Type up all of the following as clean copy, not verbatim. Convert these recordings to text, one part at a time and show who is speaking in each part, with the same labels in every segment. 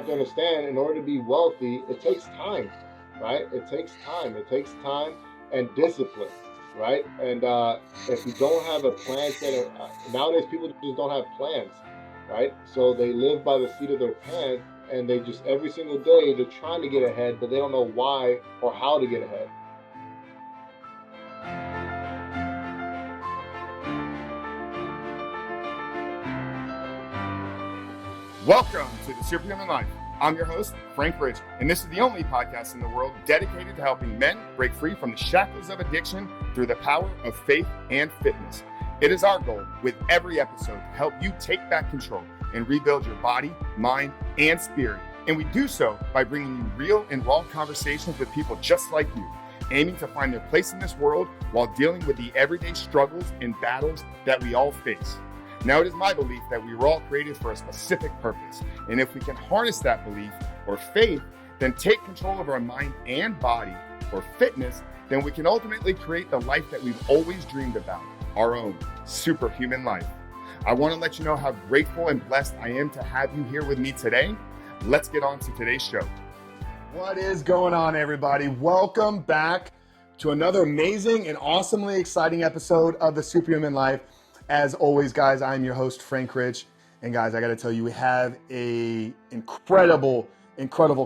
Speaker 1: have to understand, in order to be wealthy, it takes time, right? It takes time. It takes time and discipline, right? And if you don't have a plan set, nowadays people just don't have plans, right? So they live by the seat of their pants, and they just every single day they're trying to get ahead, but they don't know why or how to get ahead.
Speaker 2: Welcome to the Superhuman Life. I'm your host, Frank Rich, and this is the only podcast in the world dedicated to helping men break free from the shackles of addiction through the power of faith and fitness. It is our goal with every episode to help you take back control and rebuild your body, mind, and spirit. And we do so by bringing you real and raw conversations with people just like you, aiming to find their place in this world while dealing with the everyday struggles and battles that we all face. Now, it is my belief that we were all created for a specific purpose. And if we can harness that belief or faith, then take control of our mind and body or fitness, then we can ultimately create the life that we've always dreamed about, our own superhuman life. I want to let you know how grateful and blessed I am to have you here with me today. Let's get on to today's show. What is going on, everybody? Welcome back to another amazing and awesomely exciting episode of the Superhuman Life. As always, guys, I'm your host, Frank Rich. And guys, I got to tell you, we have a incredible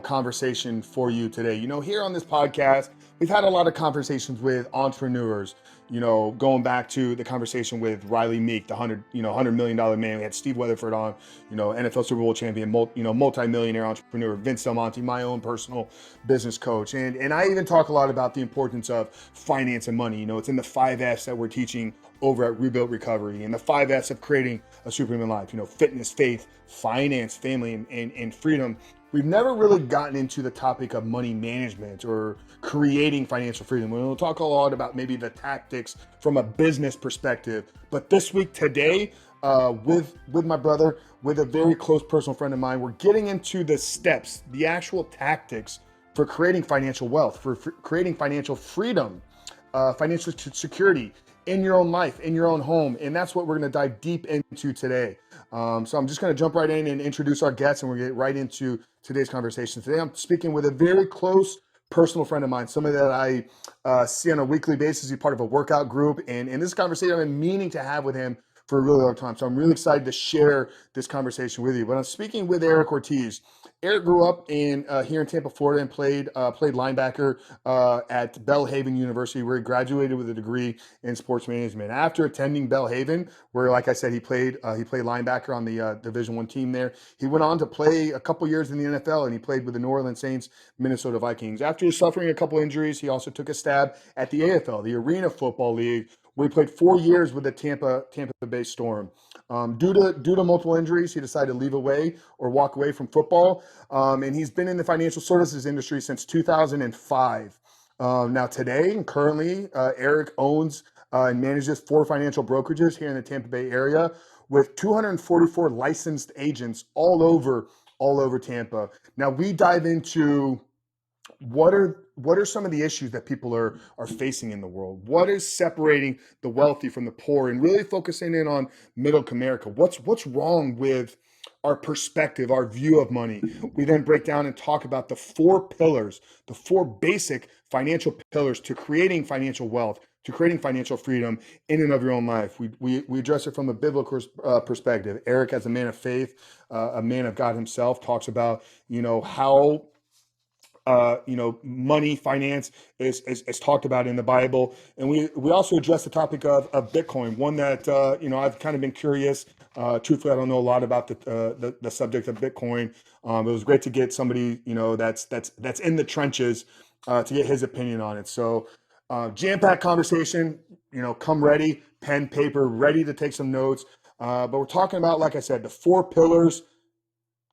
Speaker 2: conversation for you today. You know, here on this podcast, we've had a lot of conversations with entrepreneurs, you know, going back to the conversation with Riley Meek, the $100 million man. We had Steve Weatherford on, you know, NFL Super Bowl champion, multi-millionaire entrepreneur, Vince Del Monte, my own personal business coach. And I even talk a lot about the importance of finance and money. You know, it's in the 5 F's that we're teaching over at Rebuilt Recovery, and the 5 F's of creating a superhuman life, you know, fitness, faith, finance, family, and freedom. We've never really gotten into the topic of money management or creating financial freedom. We'll talk a lot about maybe the tactics from a business perspective. But this week, today, with my brother, with a very close personal friend of mine, we're getting into the steps, the actual tactics for creating financial wealth, for creating financial freedom, financial security in your own life, in your own home. And that's what we're going to dive deep into today. So I'm just going to jump right in and introduce our guests, and we'll get right into today's conversation. Today, I'm speaking with a very close personal friend of mine, somebody that I see on a weekly basis. He's part of a workout group. And this conversation I've been meaning to have with him for a really long time. So I'm really excited to share this conversation with you. But I'm speaking with Eric Ortiz. Eric grew up here in Tampa, Florida, and played linebacker at Belhaven University, where he graduated with a degree in sports management. After attending Belhaven, where, like I said, he played linebacker on the Division I team there, he went on to play a couple years in the NFL, and he played with the New Orleans Saints, Minnesota Vikings. After suffering a couple injuries, he also took a stab at the AFL, the Arena Football League, where he played 4 years with the Tampa Bay Storm. Due to multiple injuries, he decided to walk away from football. And he's been in the financial services industry since 2005. Now today, and currently, Eric owns and manages 4 financial brokerages here in the Tampa Bay area with 244 licensed agents all over Tampa. Now we dive into what are some of the issues that people are facing in the world? What is separating the wealthy from the poor, and really focusing in on middle America? What's wrong with our perspective, our view of money? We then break down and talk about the 4 pillars, the 4 basic financial pillars to creating financial wealth, to creating financial freedom in and of your own life. We address it from a biblical perspective. Eric, as a man of faith, a man of God himself, talks about, you know, how money, finance is talked about in the Bible. And we also address the topic of Bitcoin, one that, I've kind of been curious. Truthfully, I don't know a lot about the subject of Bitcoin. It was great to get somebody, you know, that's in the trenches to get his opinion on it. So jam-packed conversation, you know, come ready, pen, paper, ready to take some notes. But we're talking about, like I said, the 4 pillars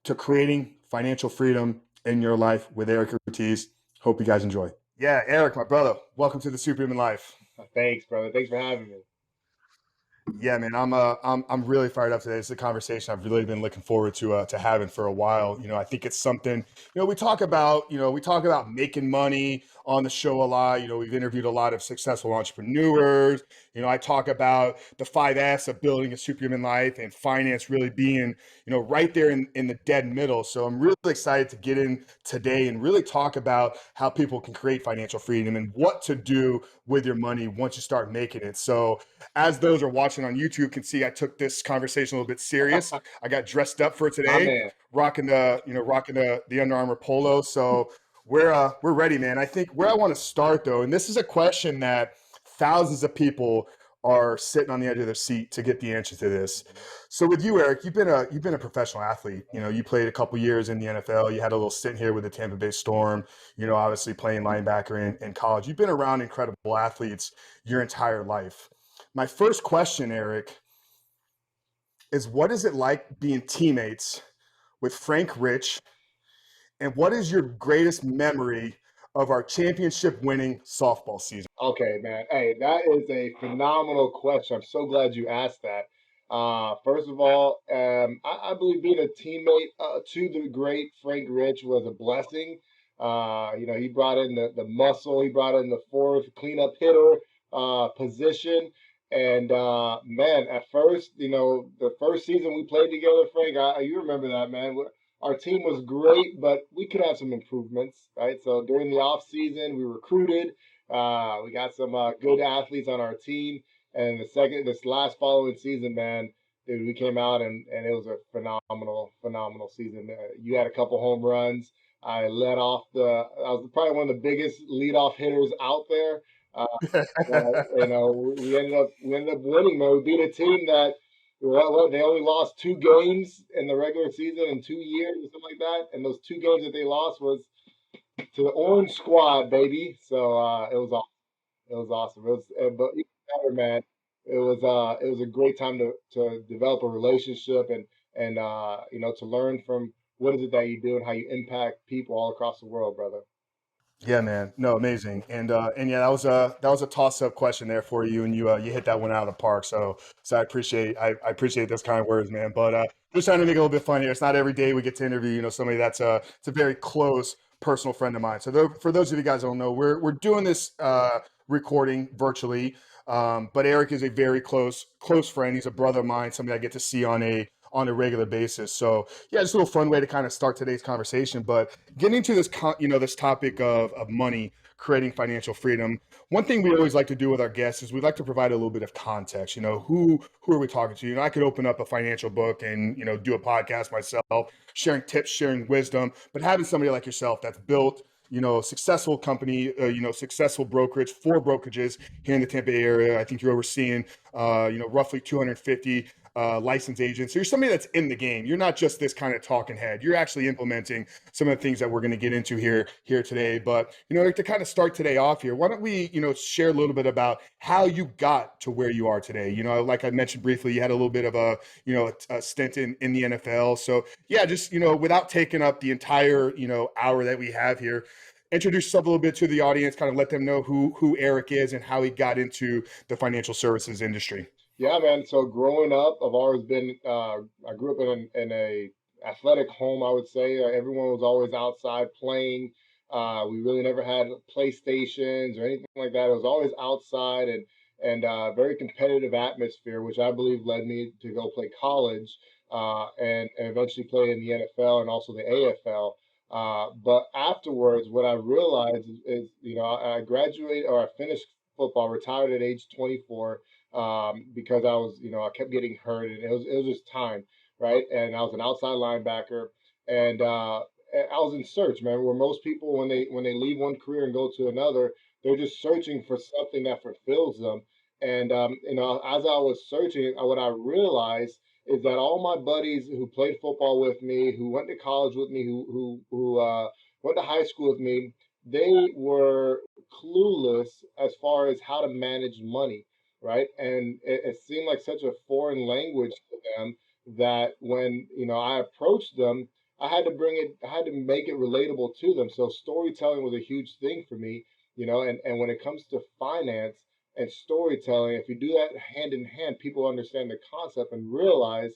Speaker 2: to creating financial freedom in your life with Eric Ortiz. Hope you guys enjoy. Yeah, Eric, my brother, welcome to the Superhuman Life.
Speaker 1: Thanks, brother. Thanks for having me.
Speaker 2: Yeah, man, I'm really fired up today. It's a conversation I've really been looking forward to having for a while. You know, I think it's something, you know, we talk about making money, on the show a lot. We've interviewed a lot of successful entrepreneurs. I talk about the 5S of building a superhuman life and finance really being, right there in the dead middle. So I'm really excited to get in today and really talk about how people can create financial freedom and what to do with your money once you start making it. So as those are watching on YouTube can see, I took this conversation a little bit serious. I got dressed up for
Speaker 1: My
Speaker 2: today,
Speaker 1: man.
Speaker 2: rocking the Under Armour polo. So we're ready, man. I think where I want to start though, and this is a question that thousands of people are sitting on the edge of their seat to get the answer to this. So with you, Eric, you've been a professional athlete. You played a couple years in the NFL. You had a little stint here with the Tampa Bay Storm. Obviously playing linebacker in college. You've been around incredible athletes your entire life. My first question, Eric, is what is it like being teammates with Frank Rich, and what is your greatest memory of our championship winning softball season?
Speaker 1: Okay, man. Hey, that is a phenomenal question. I'm so glad you asked that. First of all, I believe being a teammate to the great Frank Rich was a blessing. He brought in the muscle, he brought in the fourth cleanup hitter position. And man, at first, the first season we played together, Frank, you remember that, man. Our team was great, but we could have some improvements, right? So during the off season, we recruited. We got some good athletes on our team, and this last following season, man, dude, we came out and it was a phenomenal season. You had a couple home runs. I led off I was probably one of the biggest leadoff hitters out there. Uh, we ended up winning, man. We beat a team that they only lost 2 games in the regular season in 2 years or something like that, and those 2 games that they lost was to the Orange Squad, baby. So it was awesome. It was awesome. But even better, man. It was a great time to develop a relationship and to learn from what is it that you do and how you impact people all across the world, brother.
Speaker 2: Yeah, man. No, amazing. And yeah, that was a toss-up question there for you, and you hit that one out of the park. So I appreciate those kind of words, man. But just trying to make it a little bit funnier. It's not every day we get to interview, somebody that's it's a very close personal friend of mine. So for those of you guys who don't know, we're doing this recording virtually. But Eric is a very close friend. He's a brother of mine, somebody I get to see on a regular basis. So yeah, just a little fun way to kind of start today's conversation. But getting into this topic of money, creating financial freedom. One thing we always like to do with our guests is we'd like to provide a little bit of context. Who are we talking to? I could open up a financial book and do a podcast myself, sharing tips, sharing wisdom, but having somebody like yourself that's built successful company, successful brokerage, 4 brokerages here in the Tampa Bay area. I think you're overseeing, roughly 250 licensed agents. So you're somebody that's in the game. You're not just this kind of talking head. You're actually implementing some of the things that we're going to get into here today. But to kind of start today off here, why don't we share a little bit about how you got to where you are today? Like I mentioned briefly, you had a little bit of a stint in the NFL. So yeah, just without taking up the entire hour that we have here, introduce yourself a little bit to the audience, kind of let them know who Eric is and how he got into the financial services industry.
Speaker 1: Yeah, man. So growing up, I've always been. I grew up in a athletic home. I would say everyone was always outside playing. We really never had PlayStations or anything like that. It was always outside and very competitive atmosphere, which I believe led me to go play college and eventually play in the NFL and also the AFL. But afterwards, what I realized is I graduated or I finished football, retired at age 24 because I kept getting hurt, and it was just time, right? And I was an outside linebacker, and I was in search, man. Where most people, when they leave one career and go to another, they're just searching for something that fulfills them. And as I was searching, what I realized is that all my buddies who played football with me, who went to college with me, who went to high school with me, they were clueless as far as how to manage money, right? And it seemed like such a foreign language to them that when I approached them, I had to make it relatable to them. So storytelling was a huge thing for me, and when it comes to finance and storytelling, if you do that hand in hand, people understand the concept and realize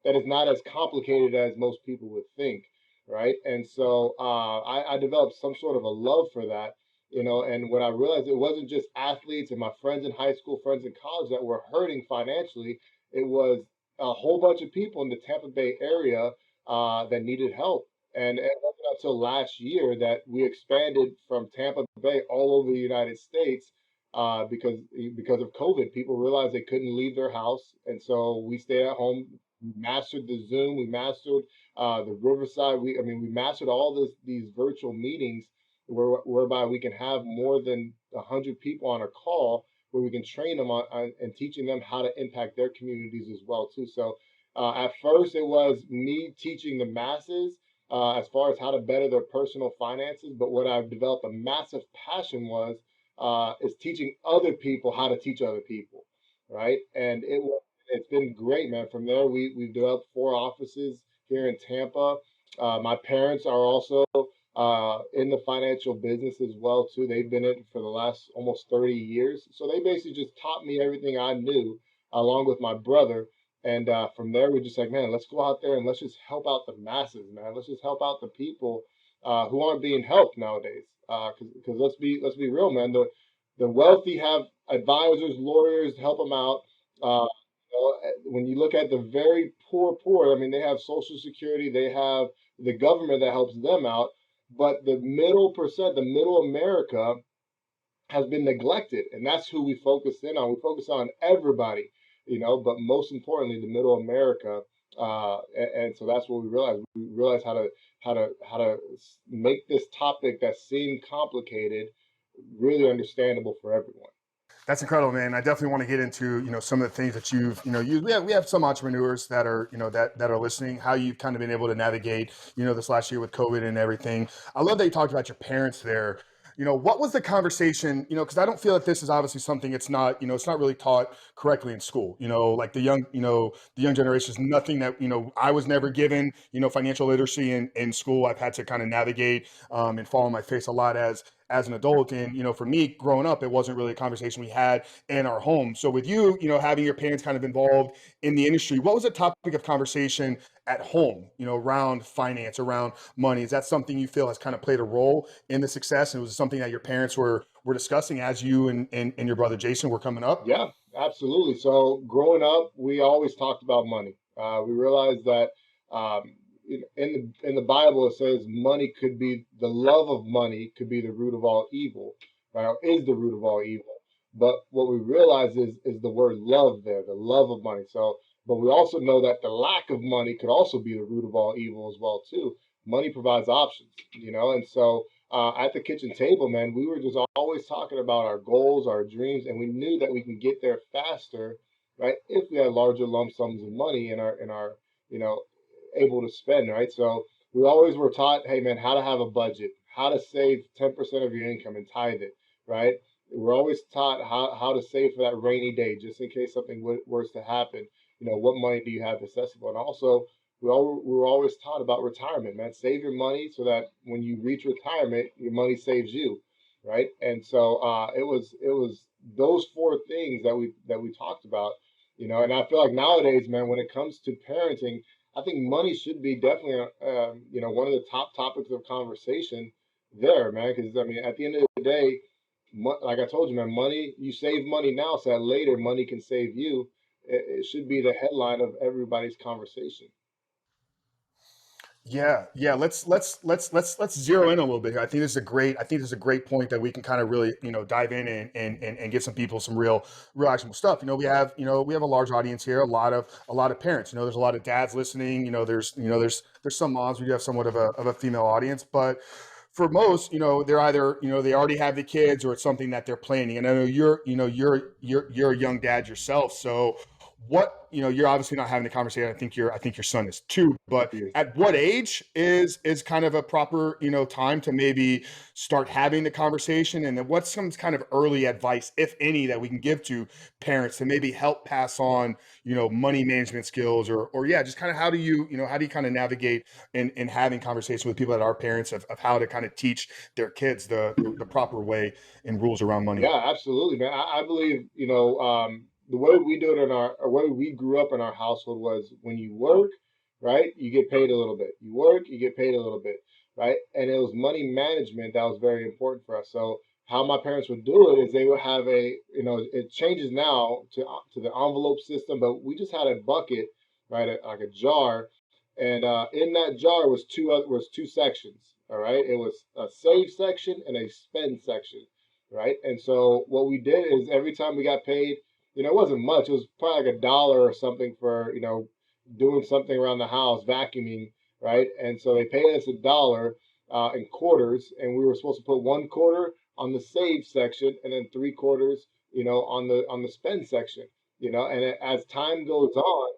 Speaker 1: that it's not as complicated as most people would think, right? And so I developed some sort of a love for that. And when I realized it wasn't just athletes and my friends in high school, friends in college that were hurting financially, it was a whole bunch of people in the Tampa Bay area that needed help. And it wasn't until last year that we expanded from Tampa Bay all over the United States because of COVID. People realized they couldn't leave their house, and so we stayed at home. We mastered the Zoom. We mastered the Riverside. We mastered all these virtual meetings whereby we can have more than 100 people on a call where we can train them on and teaching them how to impact their communities as well too. So at first it was me teaching the masses as far as how to better their personal finances, but what I've developed a massive passion was is teaching other people how to teach other people, right? And it's been great, man. From there, we've developed 4 offices here in Tampa. My parents are also in the financial business as well too. They've been in it for the last almost 30 years, so they basically just taught me everything I knew, along with my brother. And from there, we're just like, man, let's go out there and let's just help out the masses, man. Let's just help out the people who aren't being helped nowadays. Because let's be real, man. The wealthy have advisors, lawyers to help them out. When you look at the very poor, I mean, they have Social Security, they have the government that helps them out, but the middle percent, the middle America, has been neglected, and that's who we focus in on. We focus on everybody, but most importantly, the middle America. And so that's what we realized. We realized how to make this topic that seemed complicated really understandable for everyone.
Speaker 2: That's incredible, man. I definitely want to get into, some of the things that you've, we have some entrepreneurs that are, that are listening, how you've kind of been able to navigate, this last year with COVID and everything. I love that you talked about your parents there. What was the conversation, because I don't feel that this is obviously something it's not really taught correctly in school, like the young generation is nothing that, I was never given, financial literacy in school. I've had to kind of navigate and fall on my face a lot as an adult. And, for me growing up, it wasn't really a conversation we had in our home. So with you, having your parents kind of involved in the industry, what was the topic of conversation at home, around finance, around money? Is that something you feel has kind of played a role in the success? And was it something that your parents were discussing as you and your brother Jason were coming up?
Speaker 1: Yeah, absolutely. So growing up, we always talked about money. We realized that in the Bible it says money could be the love of money could be the root of all evil, right? Or is the root of all evil. But what we realize is the word love there, the love of money. So, but we also know that the lack of money could also be the root of all evil as well too. Money provides options, and so at the kitchen table, man, we were just always talking about our goals, our dreams, and we knew that we can get there faster, right? If we had larger lump sums of money in our, you know, able to spend, right? So we always were taught, hey, man, how to have a budget, how to save 10% of your income and tithe it, right? We're always taught how to save for that rainy day, just in case something was to happen. What money do you have accessible? And also, we were always taught about retirement, man. Save your money so that when you reach retirement, your money saves you, right? And so it was those 4 things that we talked about, And I feel like nowadays, man, when it comes to parenting, I think money should be definitely, one of the top topics of conversation there, man. Because I mean, at the end of the day, like I told you, man, money you save money now so that later money can save you. It should be the headline of everybody's conversation.
Speaker 2: Yeah. Let's zero in a little bit here. I think this is a great point that we can kind of really, dive in and get some people some real actionable stuff. We have a large audience here, a lot of parents. There's a lot of dads listening. There's some moms. We do have somewhat of a female audience, but for most, they're either, they already have the kids or it's something that they're planning. And I know you're a young dad yourself. So you're obviously not having the conversation. I think your son is too, but
Speaker 1: Yes.
Speaker 2: at what age is kind of a proper, time to maybe start having the conversation? And then what's some kind of early advice, if any, that we can give to parents to maybe help pass on, money management skills or yeah, just kind of how do you kind of navigate in having conversation with people that are parents of how to kind of teach their kids the proper way and rules around money?
Speaker 1: Yeah, absolutely, man. I believe, the way we do it or way we grew up in our household was when you work, right, you get paid a little bit. You work, you get paid a little bit, right? And it was money management that was very important for us. So how my parents would do it is they would have a, you know, it changes now to the envelope system, but we just had a bucket, right, like a jar, and in that jar was two sections. All right, it was a save section and a spend section, right? And so what we did is every time we got paid, you know, it wasn't much. It was probably like $1 or something for, you know, doing something around the house, vacuuming, right? And so they paid us $1 in quarters, and we were supposed to put 1 quarter on the save section and then 3 quarters, you know, on the spend section, you know. And as time goes on,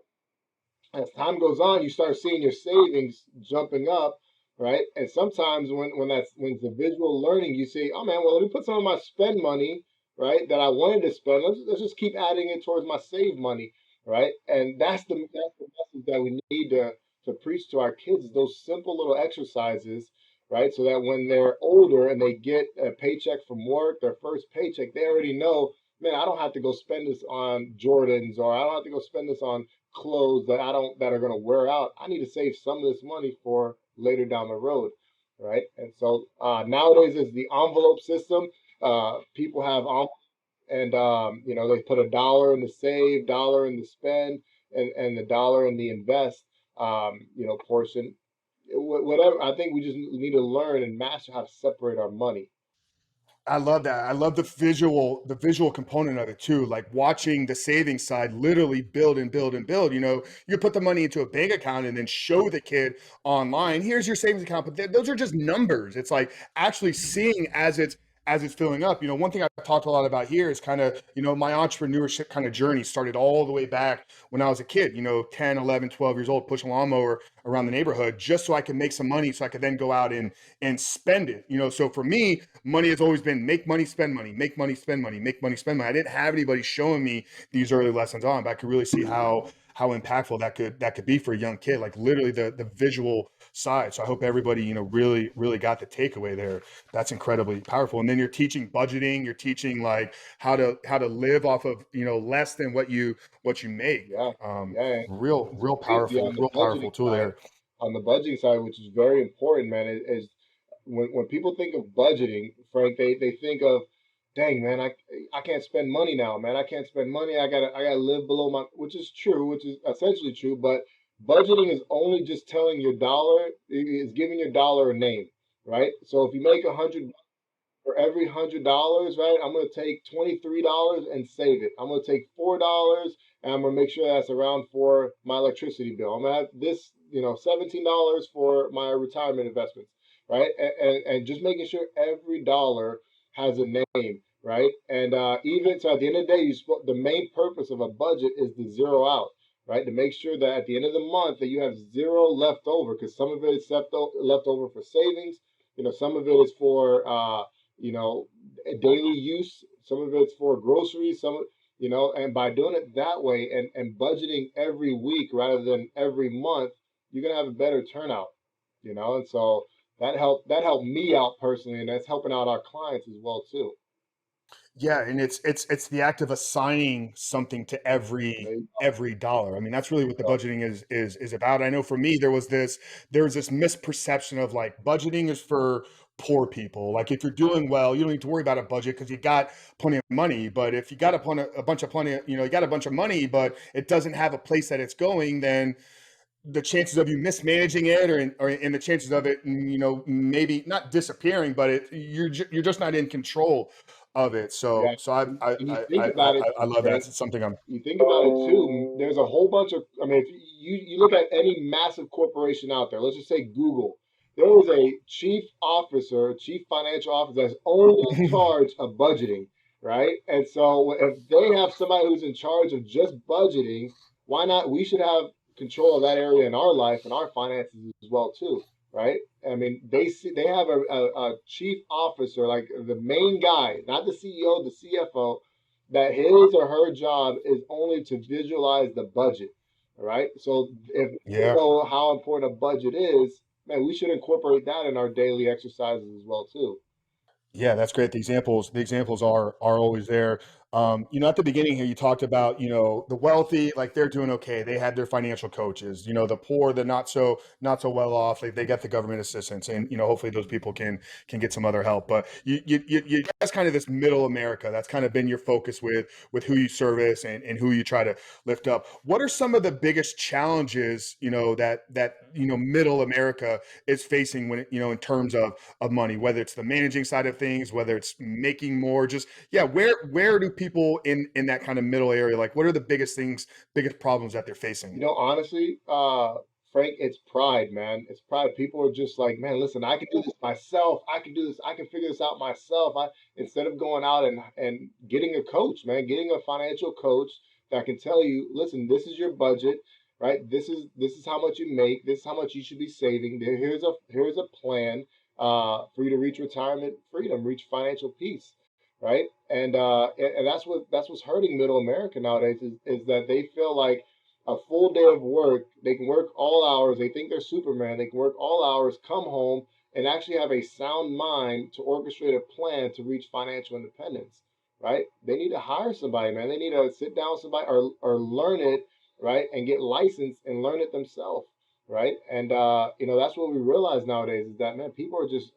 Speaker 1: you start seeing your savings jumping up, right? And sometimes when it's the visual learning, you see, oh man, well, let me put some of my spend money, right, that I wanted to spend. Let's just keep adding it towards my save money, right? And that's the message that we need to preach to our kids, is those simple little exercises, right? So that when they're older and they get a paycheck from work, their first paycheck, they already know, man, I don't have to go spend this on Jordans, or I don't have to go spend this on clothes that are going to wear out. I need to save some of this money for later down the road, right? And so nowadays is the envelope system. People have and you know, they put $1 in the save, dollar in the spend, and the dollar in the invest, you know, portion. Whatever. I think we just need to learn and master how to separate our money.
Speaker 2: I love that. I love the visual component of it too. Like watching the savings side literally build and build and build. You know, you put the money into a bank account and then show the kid online, here's your savings account. But those are just numbers. It's like actually seeing as it's filling up. You know, one thing I've talked a lot about here is kind of, you know, my entrepreneurship kind of journey started all the way back when I was a kid, you know, 10, 11, 12 years old, pushing a lawnmower around the neighborhood just so I could make some money so I could then go out and spend it. You know, so for me, money has always been make money, spend money, make money, spend money, make money, spend money. I didn't have anybody showing me these early lessons on, but I could really see how impactful that could be for a young kid, like literally the visual side. So I hope everybody, you know, really got the takeaway there. That's incredibly powerful. And then you're teaching budgeting, you're teaching like how to live off of, you know, less than what you make.
Speaker 1: Yeah, yeah. It's crazy
Speaker 2: Real powerful tool there.
Speaker 1: on the budgeting side, which is very important, man, is when people think of budgeting, Frank, they think of, dang man, I can't spend money now, man. I can't spend money. I gotta live below my, which is true, which is essentially true. But budgeting is only just telling your dollar, is giving your dollar a name, right? So if you make 100 for every $100, right? I'm gonna take $23 and save it. I'm gonna take $4 and I'm gonna make sure that's around for my electricity bill. I'm gonna have this, you know, $17 for my retirement investments, right? And just making sure every dollar has a name, right? And even so, at the end of the day, the main purpose of a budget is to zero out, right? To make sure that at the end of the month that you have zero left over, because some of it is left over for savings. You know, some of it is for you know, daily use. Some of it's for groceries, you know, and by doing it that way and budgeting every week rather than every month, you're gonna have a better turnout, you know. And so that helped me out personally, and that's helping out our clients as well too.
Speaker 2: Yeah, and it's the act of assigning something to
Speaker 1: There you
Speaker 2: every dollar. I mean, that's really what the
Speaker 1: go.
Speaker 2: budgeting is about. I know for me there was this misperception of like budgeting is for poor people. Like if you're doing well, you don't need to worry about a budget because you got plenty of money. But if you got a bunch of plenty, you know, you got a bunch of money, but it doesn't have a place that it's going, then the chances of you mismanaging it or in the chances of it, you know, maybe not disappearing, but you're just not in control of it.
Speaker 1: Yeah,
Speaker 2: So
Speaker 1: and you think about it,
Speaker 2: I love that.
Speaker 1: Frank.
Speaker 2: It's something I'm
Speaker 1: You think about it too. There's a whole bunch of. I mean, if you look at any massive corporation out there, let's just say Google. There is a chief officer, chief financial officer that's only in charge of budgeting, right? And so if they have somebody who's in charge of just budgeting, why not? We should have control of that area in our life and our finances as well too, right? I mean, they have a chief officer, like the main guy, not the CEO, the CFO, that his or her job is only to visualize the budget. All right. So if we
Speaker 2: yeah.
Speaker 1: know how important a budget is, man, we should incorporate that in our daily exercises as well too.
Speaker 2: Yeah, that's great. The examples are always there. At the beginning here, you talked about, the wealthy, like they're doing okay. They had their financial coaches. The poor, the not so well off, they get the government assistance, and hopefully those people can get some other help. But you guys kind of this middle America. That's kind of been your focus with who you service and who you try to lift up. What are some of the biggest challenges, that middle America is facing when in terms of money, whether it's the managing side of things, whether it's making more, just yeah, where do people in that kind of middle area, like what are the biggest problems that they're facing?
Speaker 1: Honestly, Frank, it's pride, man. It's pride. People are just like, man, listen, I can do this myself. I can do this. I can figure this out myself. Instead of going out and getting a coach, man, getting a financial coach that can tell you, listen, this is your budget, right? This is how much you make. This is how much you should be saving. Here's a plan for you to reach retirement freedom, reach financial peace, right? And that's what's hurting middle America nowadays is that they feel like a full day of work, they can work all hours, they think they're Superman, they can work all hours, come home and actually have a sound mind to orchestrate a plan to reach financial independence, right? They need to hire somebody, man. They need to sit down with somebody or learn it, right? And get licensed and learn it themselves, right? And that's what we realize nowadays is that, man, people are just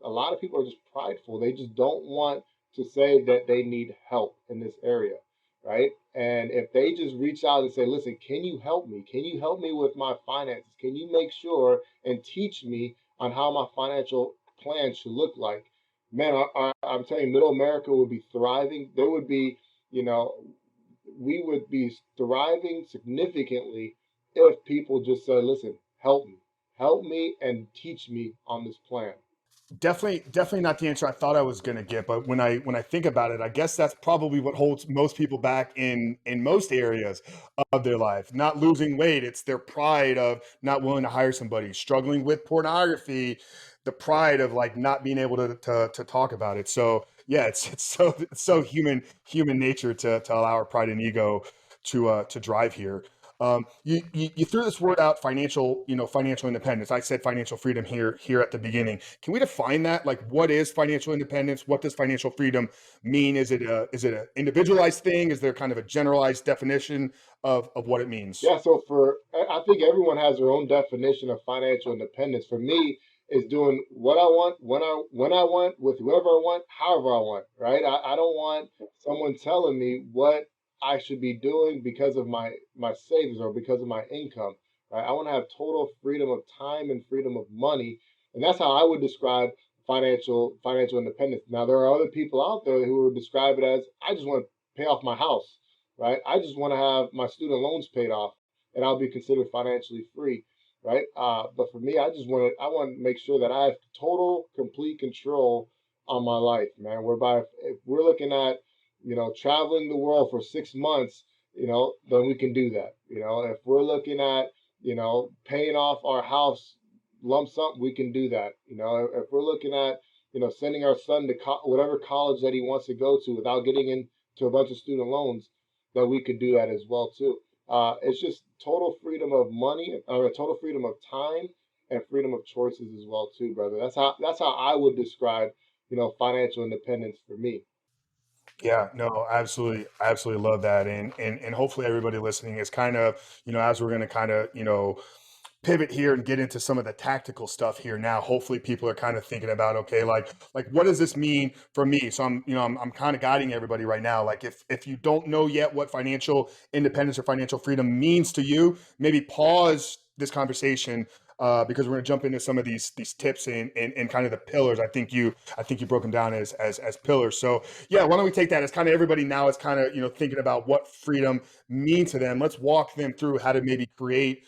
Speaker 1: a lot of people are just prideful. They just don't want to say that they need help in this area, right? And if they just reach out and say, listen, can you help me? Can you help me with my finances? Can you make sure and teach me on how my financial plan should look like? Man, I'm telling you, middle America would be thriving. There would be, you know, we would be thriving significantly if people just said, listen, help me and teach me on this plan.
Speaker 2: Definitely not the answer I thought I was going to get, but when I think about it, I guess that's probably what holds most people back in most areas of their life. Not losing weight, it's their pride of not willing to hire somebody, struggling with pornography, the pride of like not being able to talk about it. So yeah, it's so human nature to allow our pride and ego to drive here. You threw this word out, financial independence. I said financial freedom here at the beginning. Can we define that? Like, what is financial independence? What does financial freedom mean? Is it an individualized thing? Is there kind of a generalized definition of what it means?
Speaker 1: Yeah, so I think everyone has their own definition of financial independence. For me, is doing what I want when I want with whoever I want, however I want, right? I don't want someone telling me what I should be doing because of my savings or because of my income, right? I want to have total freedom of time and freedom of money, and that's how I would describe financial independence. Now, there are other people out there who would describe it as I just want to pay off my house, right? I just want to have my student loans paid off, and I'll be considered financially free, right? But for me, I want to make sure that I have total, complete control on my life, man. Whereby if we're looking at, traveling the world for 6 months, then we can do that. If we're looking at, paying off our house lump sum, we can do that. If we're looking at, sending our son to whatever college that he wants to go to without getting into a bunch of student loans, then we could do that as well too. It's just total freedom of money, or total freedom of time, and freedom of choices as well too, brother. That's how I would describe, financial independence for me.
Speaker 2: Yeah, no, absolutely, I absolutely love that, and hopefully everybody listening is kind of, as we're going to kind of, pivot here and get into some of the tactical stuff here now. Hopefully people are kind of thinking about, okay, like what does this mean for me? So I'm kind of guiding everybody right now. Like if you don't know yet what financial independence or financial freedom means to you, maybe pause this conversation, because we're going to jump into some of these tips and kind of the pillars. I think you broke them down as pillars. So yeah, why don't we take that as kind of everybody now is kind of thinking about what freedom means to them. Let's walk them through how to maybe create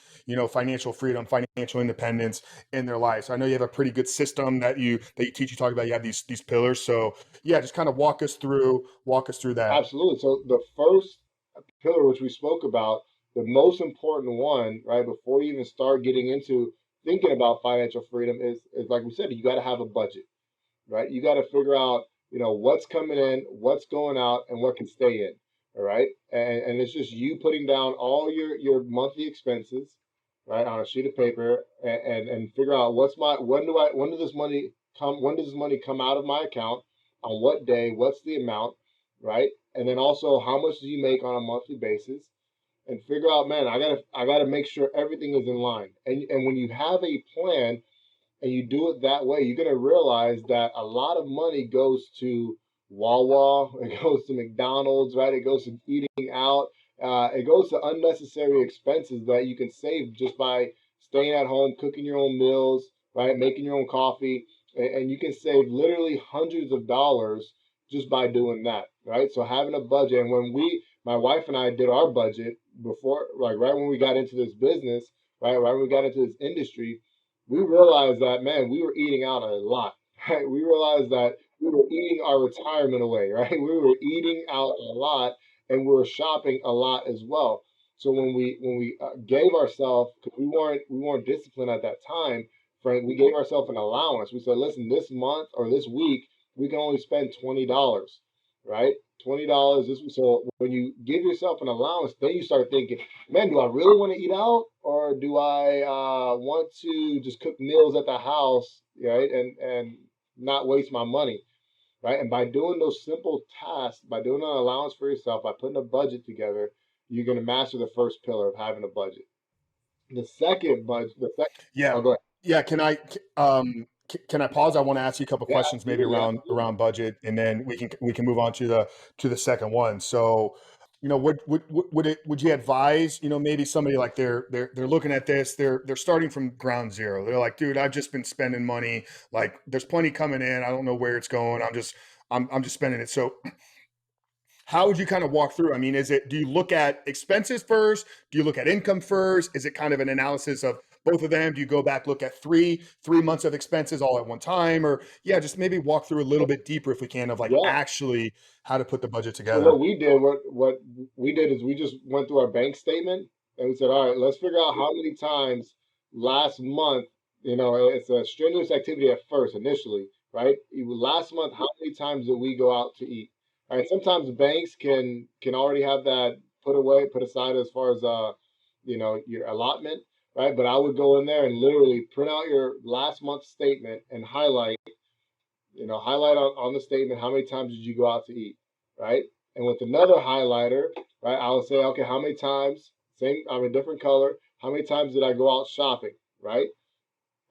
Speaker 2: financial freedom, financial independence in their life. So I know you have a pretty good system that you teach. You talk about you have these pillars. So yeah, just kind of walk us through that.
Speaker 1: Absolutely. So the first pillar, which we spoke about, the most important one, right, before you even start getting into thinking about financial freedom is like we said, you got to have a budget, right? You got to figure out, what's coming in, what's going out, and what can stay in. All right. And it's just you putting down all your monthly expenses, right, on a sheet of paper and figure out when does this money come out of my account, on what day, what's the amount, right? And then also how much do you make on a monthly basis, and figure out, man, I gotta make sure everything is in line. And when you have a plan and you do it that way, you're gonna realize that a lot of money goes to Wawa, it goes to McDonald's, right? It goes to eating out. It goes to unnecessary expenses that you can save just by staying at home, cooking your own meals, right? Making your own coffee, and you can save literally hundreds of dollars just by doing that, right? So having a budget, and my wife and I did our budget before, like right when we got into this business, right when we got into this industry, we realized that, man, we were eating out a lot. Right? We realized that we were eating our retirement away, right? We were eating out a lot, and we were shopping a lot as well. So when we gave ourselves, because we weren't disciplined at that time, Frank, we gave ourselves an allowance. We said, listen, this month or this week we can only spend $20, right? $20. So when you give yourself an allowance, then you start thinking, man, do I really want to eat out, or do I want to just cook meals at the house, right? And not waste my money, right? And by doing those simple tasks, by doing an allowance for yourself, by putting a budget together, you're going to master the first pillar of having a budget. The second,
Speaker 2: Yeah,
Speaker 1: oh, go ahead.
Speaker 2: yeah. Can I pause? I want to ask you a couple
Speaker 1: Yeah,
Speaker 2: questions, maybe
Speaker 1: absolutely, absolutely.
Speaker 2: around budget, and then we can move on to the second one. So, would you advise, maybe somebody like they're looking at this, they're starting from ground zero. They're like, dude, I've just been spending money. Like, there's plenty coming in. I don't know where it's going. I'm just spending it. So, how would you kind of walk through? I mean, do you look at expenses first? Do you look at income first? Is it kind of an analysis of both of them? Do you go back, look at three months of expenses all at one time? Or yeah, just maybe walk through a little bit deeper if we can of like
Speaker 1: Yeah.
Speaker 2: actually how to put the budget
Speaker 1: So
Speaker 2: together.
Speaker 1: what we did is we just went through our bank statement, and we said, all right, let's figure out how many times last month, it's a strenuous activity at first initially, right? Last month, how many times did we go out to eat? All right, sometimes banks can already have that put aside as far as your allotment, right? But I would go in there and literally print out your last month's statement and highlight on the statement how many times did you go out to eat, right? And with another highlighter, right, I would say, okay, how many times, same, I mean, different color, how many times did I go out shopping, right?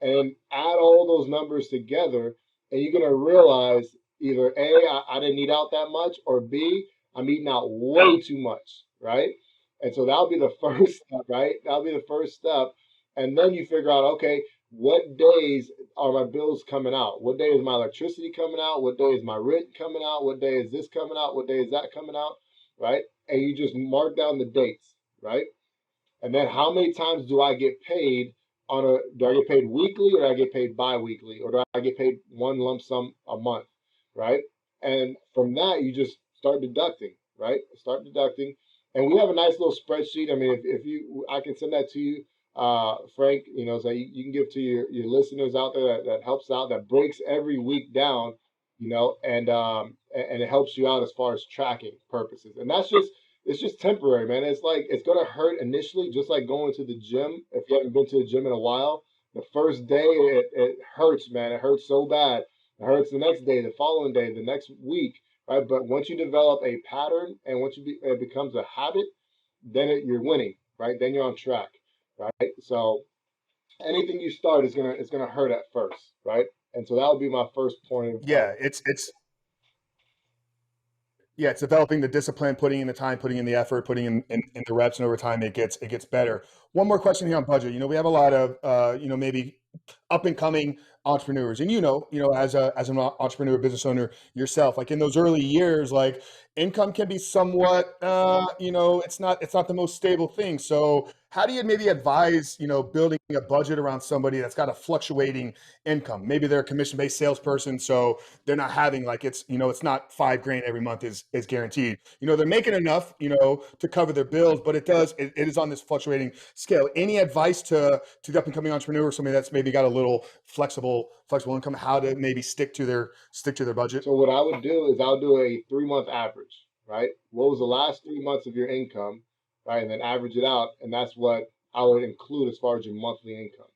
Speaker 1: And add all those numbers together, and you're gonna realize either A, I didn't eat out that much, or B, I'm eating out way too much, right? And so that'll be the first step, right? That'll be the first step. And then you figure out, okay, what days are my bills coming out? What day is my electricity coming out? What day is my rent coming out? What day is this coming out? What day is that coming out? Right? And you just mark down the dates, right? And then how many times do I get paid do I get paid weekly, or do I get paid bi-weekly, or do I get paid one lump sum a month, right? And from that, you just start deducting, right? Start deducting. And we have a nice little spreadsheet. I mean, I can send that to you, Frank, so you can give to your listeners out there that helps out, that breaks every week down, and it helps you out as far as tracking purposes. And it's just temporary, man. It's like it's gonna hurt initially, just like going to the gym. If you haven't been to the gym in a while, the first day it hurts, man. It hurts so bad. It hurts the next day, the following day, the next week, right? But once you develop a pattern, and it becomes a habit, then you're winning, right? Then you're on track, right? So anything you start is gonna hurt at first, right? And so that would be my first point of
Speaker 2: Yeah, it's developing the discipline, putting in the time, putting in the effort, putting in the reps, and over time it gets better. One more question here on budget. We have a lot of maybe up and coming entrepreneurs, and as an entrepreneur, business owner yourself, like in those early years, like income can be somewhat it's not the most stable thing. So how do you maybe advise building a budget around somebody that's got a fluctuating income? Maybe they're a commission based salesperson, so they're not having like it's not 5 grand every month is guaranteed. They're making enough to cover their bills, but it is on this fluctuating scale. Any advice to the up and coming entrepreneur, somebody that's maybe got a little flexible income, how to maybe stick to their budget?
Speaker 1: So what I would do is I'll do a 3 month average, right? What was the last 3 months of your income, right? And then average it out, and that's what I would include as far as your monthly income,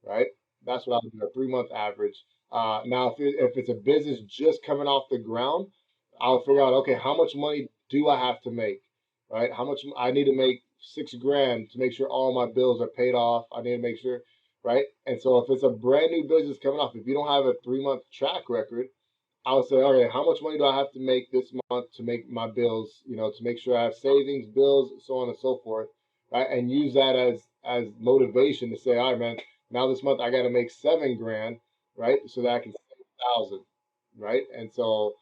Speaker 1: right? That's what I would do, a 3 month average. Now, if it's a business just coming off the ground, I'll figure out, okay, how much money do I have to make, right? How much I need to make 6 grand to make sure all my bills are paid off. I need to make sure, right? And so if it's a brand new business coming off, if you don't have a 3 month track record, I would say, all right, how much money do I have to make this month to make my bills, to make sure I have savings, bills, so on and so forth, right? And use that as motivation to say, all right, man, now this month I got to make 7 grand, right, so that I can save 1,000, right? And so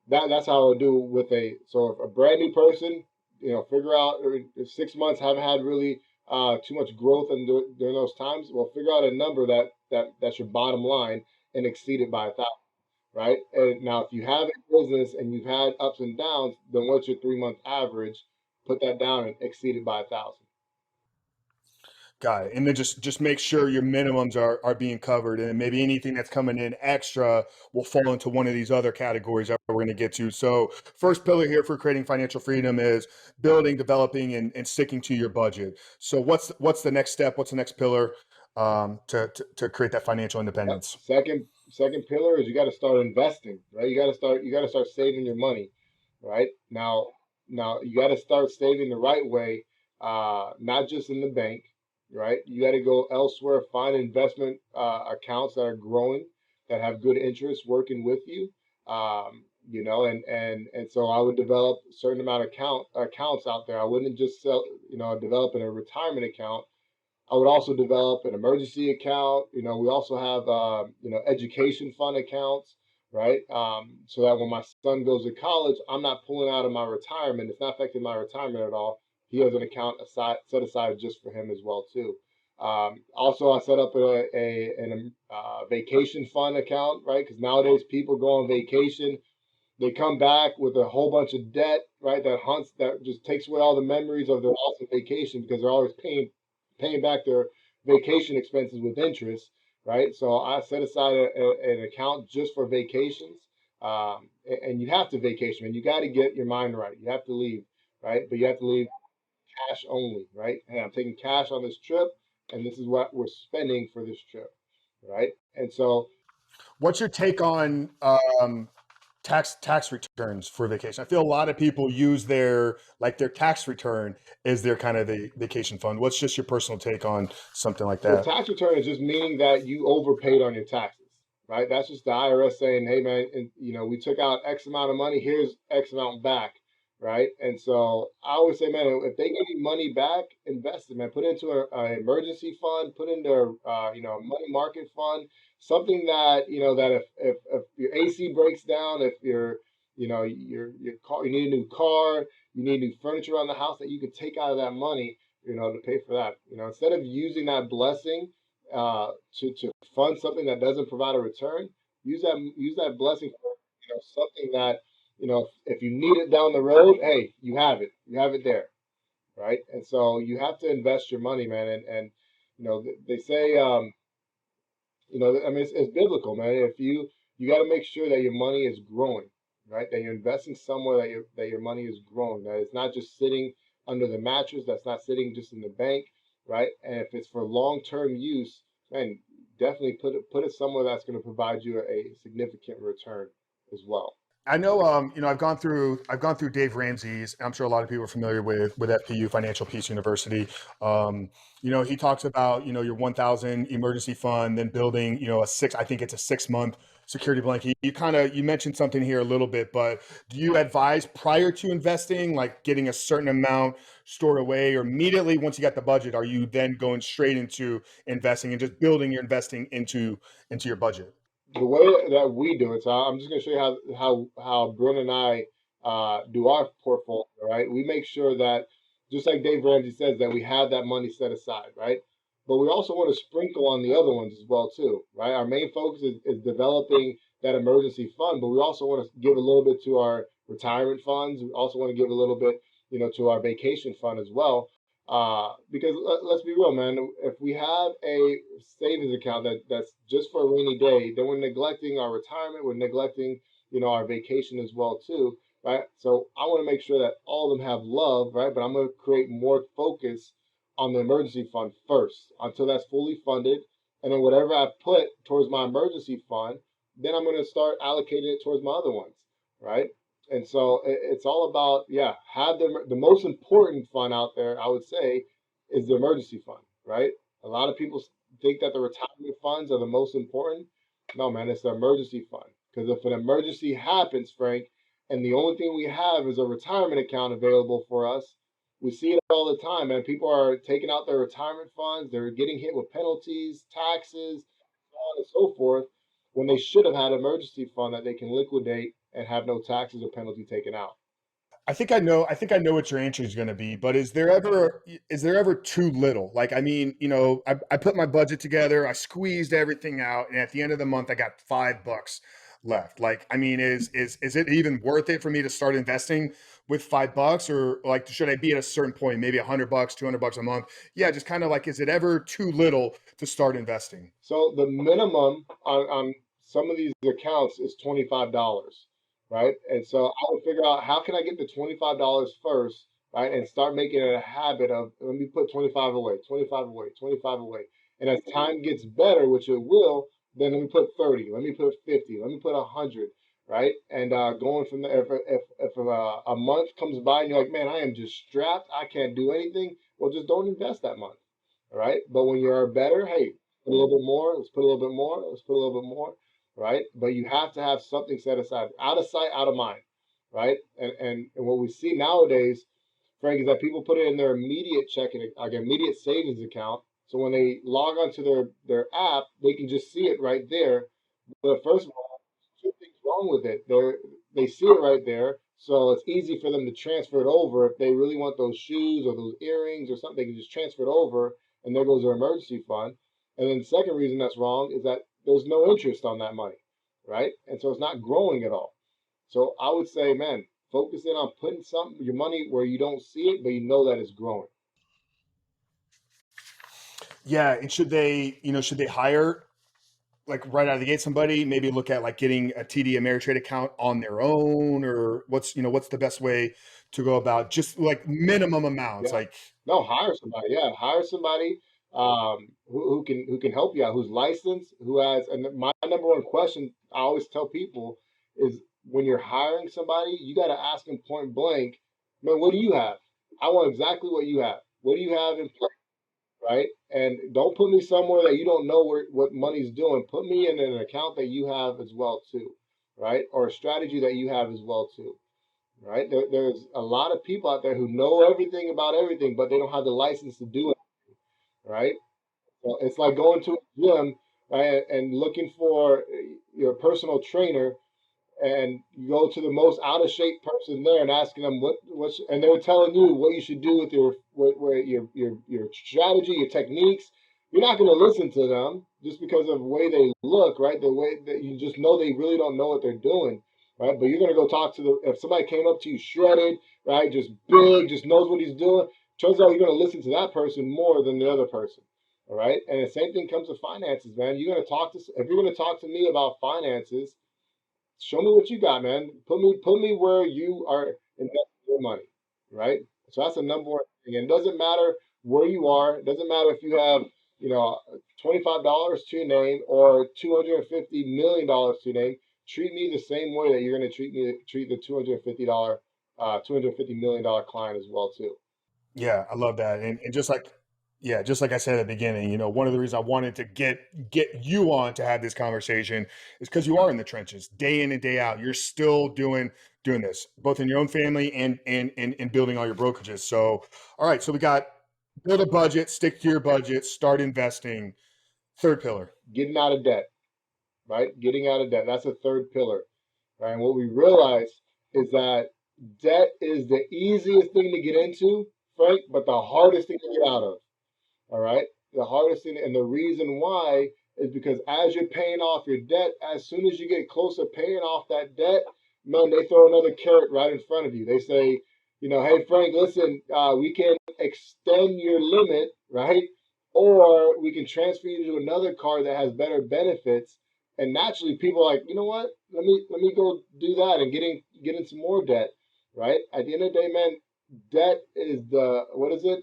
Speaker 1: that's how I would do with if a brand new person, figure out, or if 6 months haven't had really too much growth during those times, well, figure out a number that's your bottom line and exceed it by 1,000, right? And now, if you have a business and you've had ups and downs, then what's your 3 month average? Put that down and exceed it by 1,000.
Speaker 2: Got it. And then just make sure your minimums are being covered, and maybe anything that's coming in extra will fall into one of these other categories that we're going to get to. So first pillar here for creating financial freedom is building, developing, and sticking to your budget. So what's the next step? What's the next pillar to create that financial
Speaker 1: Yep.
Speaker 2: independence?
Speaker 1: Second pillar is you got to start investing, right? You got to start saving your money, right? Now you got to start saving the right way, not just in the bank, right? You got to go elsewhere, find investment accounts that are growing, that have good interest working with you. And so I would develop a certain amount of accounts out there. I wouldn't just develop in a retirement account. I would also develop an emergency account. We also have, education fund accounts, right? So that when my son goes to college, I'm not pulling out of my retirement. It's not affecting my retirement at all. He has an account set aside just for him as well too. Also, I set up a vacation fund account, right? Because nowadays people go on vacation, they come back with a whole bunch of debt, right? That just takes away all the memories of their awesome vacation because they're always paying back their vacation expenses with interest, right? So I set aside an account just for vacations. And you have to vacation, man. You got to get your mind right. You have to leave, right? But you have to leave cash only, right? Hey, I'm taking cash on this trip, and this is what we're spending for this trip, right? And so
Speaker 2: What's your take on tax returns for vacation? I feel a lot of people use their tax return as their kind of a vacation fund. What's just your personal take on something like
Speaker 1: So
Speaker 2: that?
Speaker 1: tax return is just meaning that you overpaid on your taxes, right? That's just the IRS saying, "Hey, man, and, we took out X amount of money. Here's X amount back," right? And so I always say, man, if they give you money back, invest it, man. Put it into an emergency fund. Put it into a money market fund. Something that that if your AC breaks down, if your car, you need a new car, you need new furniture around the house, that you could take out of that money, to pay for that. Instead of using that blessing to fund something that doesn't provide a return, use that blessing for something that if you need it down the road, hey, you have it there, right? And so you have to invest your money, man. And they say, I mean, it's biblical, man. If you got to make sure that your money is growing, right? That you're investing somewhere that your money is growing. That it's not just sitting under the mattress. That's not sitting just in the bank, right? And if it's for long-term use, man, definitely put it somewhere that's going to provide you a significant return as well.
Speaker 2: I know, I've gone through Dave Ramsey's. I'm sure a lot of people are familiar with FPU, Financial Peace University. Um, he talks about your 1,000 emergency fund, then building I think it's a 6 month security blanket. You mentioned something here a little bit, but do you advise prior to investing, like getting a certain amount stored away, or immediately once you got the budget, are you then going straight into investing and just building your investing into your budget?
Speaker 1: The way that we do it, so I'm just going to show you how Bryn and I do our portfolio, right? We make sure that, just like Dave Ramsey says, that we have that money set aside, right? But we also want to sprinkle on the other ones as well too, right? Our main focus is developing that emergency fund, but we also want to give a little bit to our retirement funds. We also want to give a little bit, to our vacation fund as well. Because let's be real, man. If we have a savings account that's just for a rainy day, then we're neglecting our retirement. We're neglecting, our vacation as well too, right? So I want to make sure that all of them have love, right? But I'm going to create more focus on the emergency fund first until that's fully funded, and then whatever I put towards my emergency fund, then I'm going to start allocating it towards my other ones, right? And so it's all about, yeah, have the most important fund out there, I would say, is the emergency fund, right? A lot of people think that the retirement funds are the most important. No, man, it's the emergency fund. Because if an emergency happens, Frank, and the only thing we have is a retirement account available for us, we see it all the time, man. People are taking out their retirement funds, they're getting hit with penalties, taxes, so on and so forth, when they should have had an emergency fund that they can liquidate and have no taxes or penalty taken out.
Speaker 2: I think I know. I think I know what your answer is going to be. But is there ever too little? Like, I mean, I put my budget together, I squeezed everything out, and at the end of the month, I got $5 left. Like, I mean, is it even worth it for me to start investing with $5, or like should I be at a certain point, maybe $100, $200 a month? Yeah, just kind of like, is it ever too little to start investing?
Speaker 1: So the minimum on some of these accounts is $25, right? And so I would figure out how can I get the $25 first, right? And start making it a habit of let me put 25 away, 25 away, 25 away. And as time gets better, which it will, then let me put 30, let me put 50, let me put 100, right? And going from there, if a month comes by and you're like, man, I am just strapped, I can't do anything, well, just don't invest that month. All right. But when you're better, hey, put a little bit more. Let's put a little bit more. Let's put a little bit more. Right. But you have to have something set aside, out of sight, out of mind. Right. And what we see nowadays, Frank, is that people put it in their immediate checking, like immediate savings account. So when they log onto their app, they can just see it right there. But first of all, two things wrong with it. They see it right there, so it's easy for them to transfer it over. If they really want those shoes or those earrings or something, they can just transfer it over, and there goes their emergency fund. And then the second reason that's wrong is that there's no interest on that money, right? And so it's not growing at all. So I would say, man, focus in on putting something your money where you don't see it, but you know that it's growing.
Speaker 2: Yeah, and should they hire like right out of the gate somebody, maybe look at like getting a TD Ameritrade account on their own, or what's the best way to go about just like minimum amounts,
Speaker 1: Yeah.
Speaker 2: like
Speaker 1: No, hire somebody. Yeah, hire somebody who can help you out, who's licensed, who has. And my number one question I always tell people is when you're hiring somebody, you got to ask them point blank, man, what do you have? I want exactly what you have. What do you have in place, right? And don't put me somewhere that you don't know what money's doing. Put me in an account that you have as well too, right? Or a strategy that you have as well too, right? There's a lot of people out there who know everything about everything, but they don't have the license to do it, right? So it's like going to a gym, right, and looking for your personal trainer, and you go to the most out of shape person there and asking them and they're telling you what you should do with your strategy, your techniques. You're not going to listen to them just because of the way they look, right? The way that you just know they really don't know what they're doing, right? But you're going to go talk to if somebody came up to you shredded, right, just big, just knows what he's doing. Turns out you're going to listen to that person more than the other person. All right. And the same thing comes to finances, man. You're going to talk to, if you're going to talk to me about finances, show me what you got, man. Put me where you are investing your money, right? So that's the number one thing. And it doesn't matter where you are. It doesn't matter if you have, $25 to your name or $250 million to your name. Treat me the same way that you're going to treat the $250 client as well too.
Speaker 2: yeah, I love that. And just like, yeah, just like I said at the beginning, one of the reasons I wanted to get you on to have this conversation is because you are in the trenches day in and day out. You're still doing this, both in your own family and building all your brokerages. So, all right, so we got build a budget, stick to your budget, start investing. Third pillar.
Speaker 1: Getting out of debt, right? Getting out of debt. That's a third pillar, right? And what we realize is that debt is the easiest thing to get into, Frank, but the hardest thing to get out of. All right. The hardest thing, and the reason why is because as you're paying off your debt, as soon as you get close to paying off that debt, man, they throw another carrot right in front of you. They say, hey, Frank, listen, we can extend your limit, right? Or we can transfer you to another card that has better benefits. And naturally, people are like, you know what? Let me go do that and get in some more debt, right? At the end of the day, man, debt is the what is it?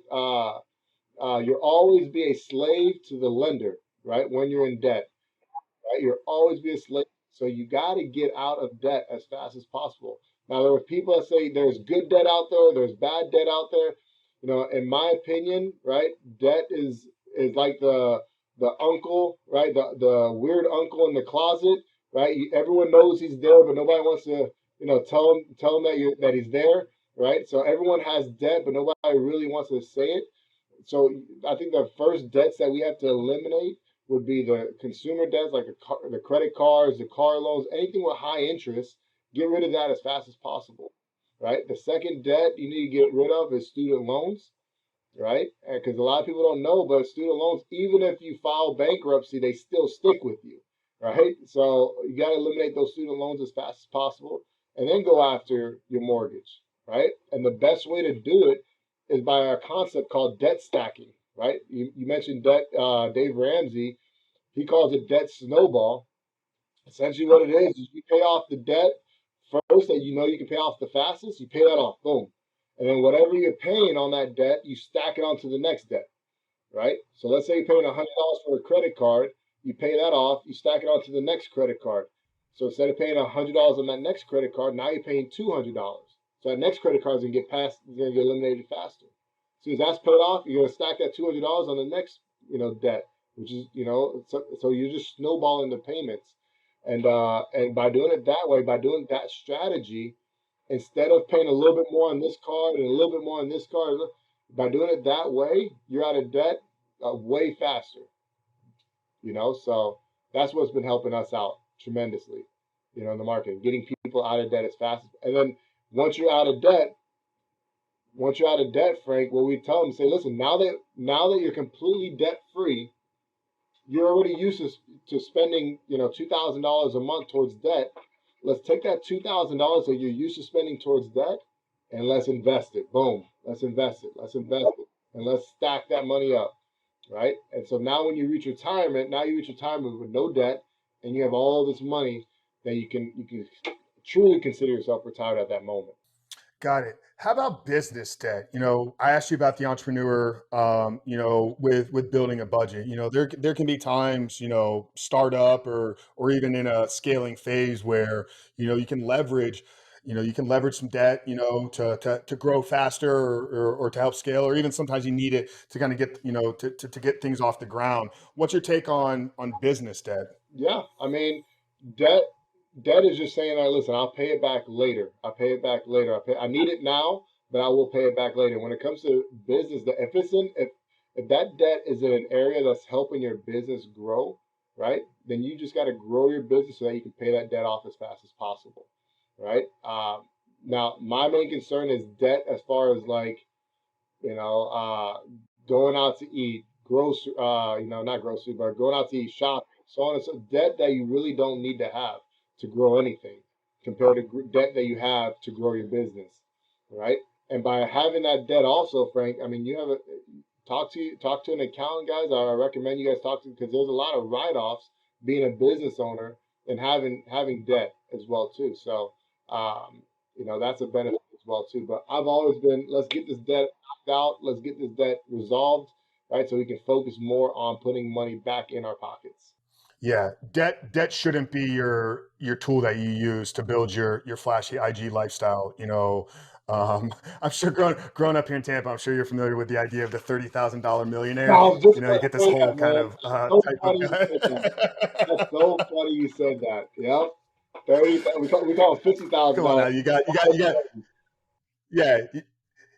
Speaker 1: You'll always be a slave to the lender, right? When you're in debt, right? You'll always be a slave. So you got to get out of debt as fast as possible. Now, there are people that say there's good debt out there, there's bad debt out there. In my opinion, right, debt is like the uncle, right, the weird uncle in the closet, right? Everyone knows he's there, but nobody wants to, tell him that he's there, right? So everyone has debt, but nobody really wants to say it. So I think the first debts that we have to eliminate would be the consumer debts, like the credit cards, the car loans, anything with high interest. Get rid of that as fast as possible, right? The second debt you need to get rid of is student loans, right? Because a lot of people don't know, but student loans, even if you file bankruptcy, they still stick with you, right? So you got to eliminate those student loans as fast as possible, and then go after your mortgage, right? And the best way to do it is by a concept called debt stacking, right? You mentioned debt. Dave Ramsey, he calls it debt snowball. Essentially, what it is you pay off the debt first that you know you can pay off the fastest. You pay that off, boom, and then whatever you're paying on that debt, you stack it onto the next debt, right? So let's say you're paying $100 for a credit card, you pay that off, you stack it onto the next credit card. So instead of paying $100 on that next credit card, now you're paying $200. So that next credit card is gonna get eliminated faster. As soon as that's paid off, you're gonna stack that $200 on the next, debt, which is, so you're just snowballing the payments. And by doing it that way, by doing that strategy, instead of paying a little bit more on this card and a little bit more on this card, by doing it that way, you're out of debt way faster. So that's what's been helping us out tremendously, in the market, getting people out of debt as fast as, and then once you're out of debt, Frank, what we tell them, say, listen, now that you're completely debt free, you're already used to spending, $2,000 a month towards debt. Let's take that $2,000 that you're used to spending towards debt, and let's invest it. Boom. Let's invest it. Let's invest it. And let's stack that money up. Right. And so now when you reach retirement, with no debt, and you have all this money that you can truly consider yourself retired at that moment.
Speaker 2: Got it. How about business debt? I asked you about the entrepreneur, with building a budget. There can be times, startup or even in a scaling phase where, you can leverage some debt, to grow faster or to help scale, or even sometimes you need it to kind of get, to get things off the ground. What's your take on business debt?
Speaker 1: Yeah, I mean, debt debt is just saying, "I listen, I'll pay it back later. I'll pay it back later. I need it now, but I will pay it back later." When it comes to business, if that debt is in an area that's helping your business grow, right? Then you just got to grow your business so that you can pay that debt off as fast as possible, right? Now, my main concern is debt as far as like you know, going out to eat, not grocery, but going out to eat, shopping, so on and so debt that you really don't need to have to grow anything compared to debt that you have to grow your business, right? And by having that debt also, Frank, I mean, you have a talk to an accountant, guys. I recommend you guys talk to because there's a lot of write-offs being a business owner and having debt as well too. So, that's a benefit as well too. But I've always been, let's get this debt out. Let's get this debt resolved, right? So we can focus more on putting money back in our pockets.
Speaker 2: Yeah, debt shouldn't be your tool that you use to build your flashy IG lifestyle. I'm sure growing up here in Tampa, I'm sure you're familiar with the idea of the $30,000
Speaker 1: No,
Speaker 2: millionaire.
Speaker 1: I was just
Speaker 2: You
Speaker 1: about
Speaker 2: get
Speaker 1: to
Speaker 2: this
Speaker 1: say
Speaker 2: whole
Speaker 1: that,
Speaker 2: kind
Speaker 1: man.
Speaker 2: of
Speaker 1: That's so
Speaker 2: type of
Speaker 1: funny you
Speaker 2: guy.
Speaker 1: said that. That's so funny you said that. Yep. 30, we call it
Speaker 2: Come on now,
Speaker 1: $50,000.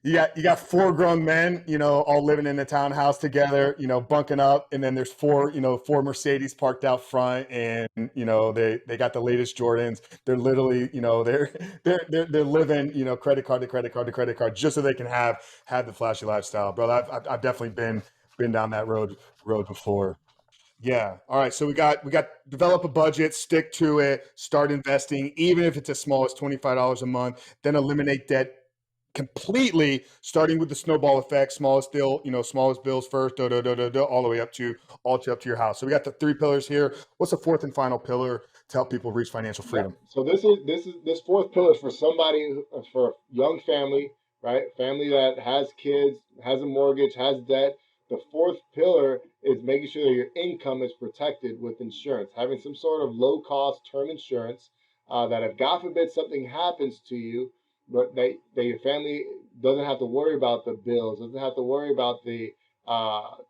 Speaker 2: yeah, you got four grown men, all living in a townhouse together, bunking up, and then there's four Mercedes parked out front, and they got the latest Jordans. They're literally, they're living, credit card to credit card to credit card, just so they can have the flashy lifestyle, brother. I've definitely been down that road before. Yeah. All right. So we got develop a budget, stick to it, start investing, even if it's as small as $25 a month, then eliminate debt completely, starting with the snowball effect, smallest bills first, all the way up to your house. So we got the three pillars here. What's the fourth and final pillar to help people reach financial
Speaker 1: Yeah.
Speaker 2: freedom?
Speaker 1: So this fourth pillar is for somebody for a young family, right? Family that has kids, has a mortgage, has debt. The fourth pillar is making sure that your income is protected with insurance, having some sort of low cost term insurance. that if God forbid something happens to you, but your family doesn't have to worry about the bills, doesn't have to worry about the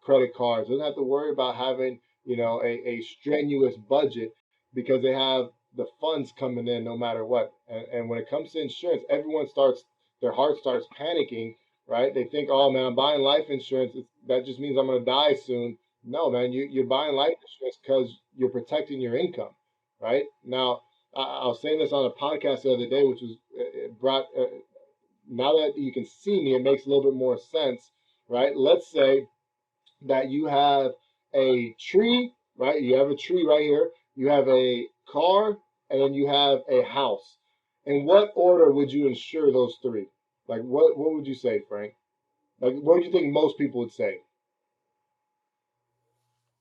Speaker 1: credit cards, doesn't have to worry about having a strenuous budget because they have the funds coming in no matter what. And when it comes to insurance, everyone starts their heart starts panicking, right? They think, oh man, I'm buying life insurance. That just means I'm going to die soon. No, man, you're buying life insurance because you're protecting your income, right? Now, I was saying this on a podcast the other day, which was it brought. Now that you can see me, it makes a little bit more sense, right? Let's say that you have a tree, right? You have a tree right here. You have a car, and then you have a house. In what order would you insure those three? Like, what would you say, Frank? Like, what do you think most people would say?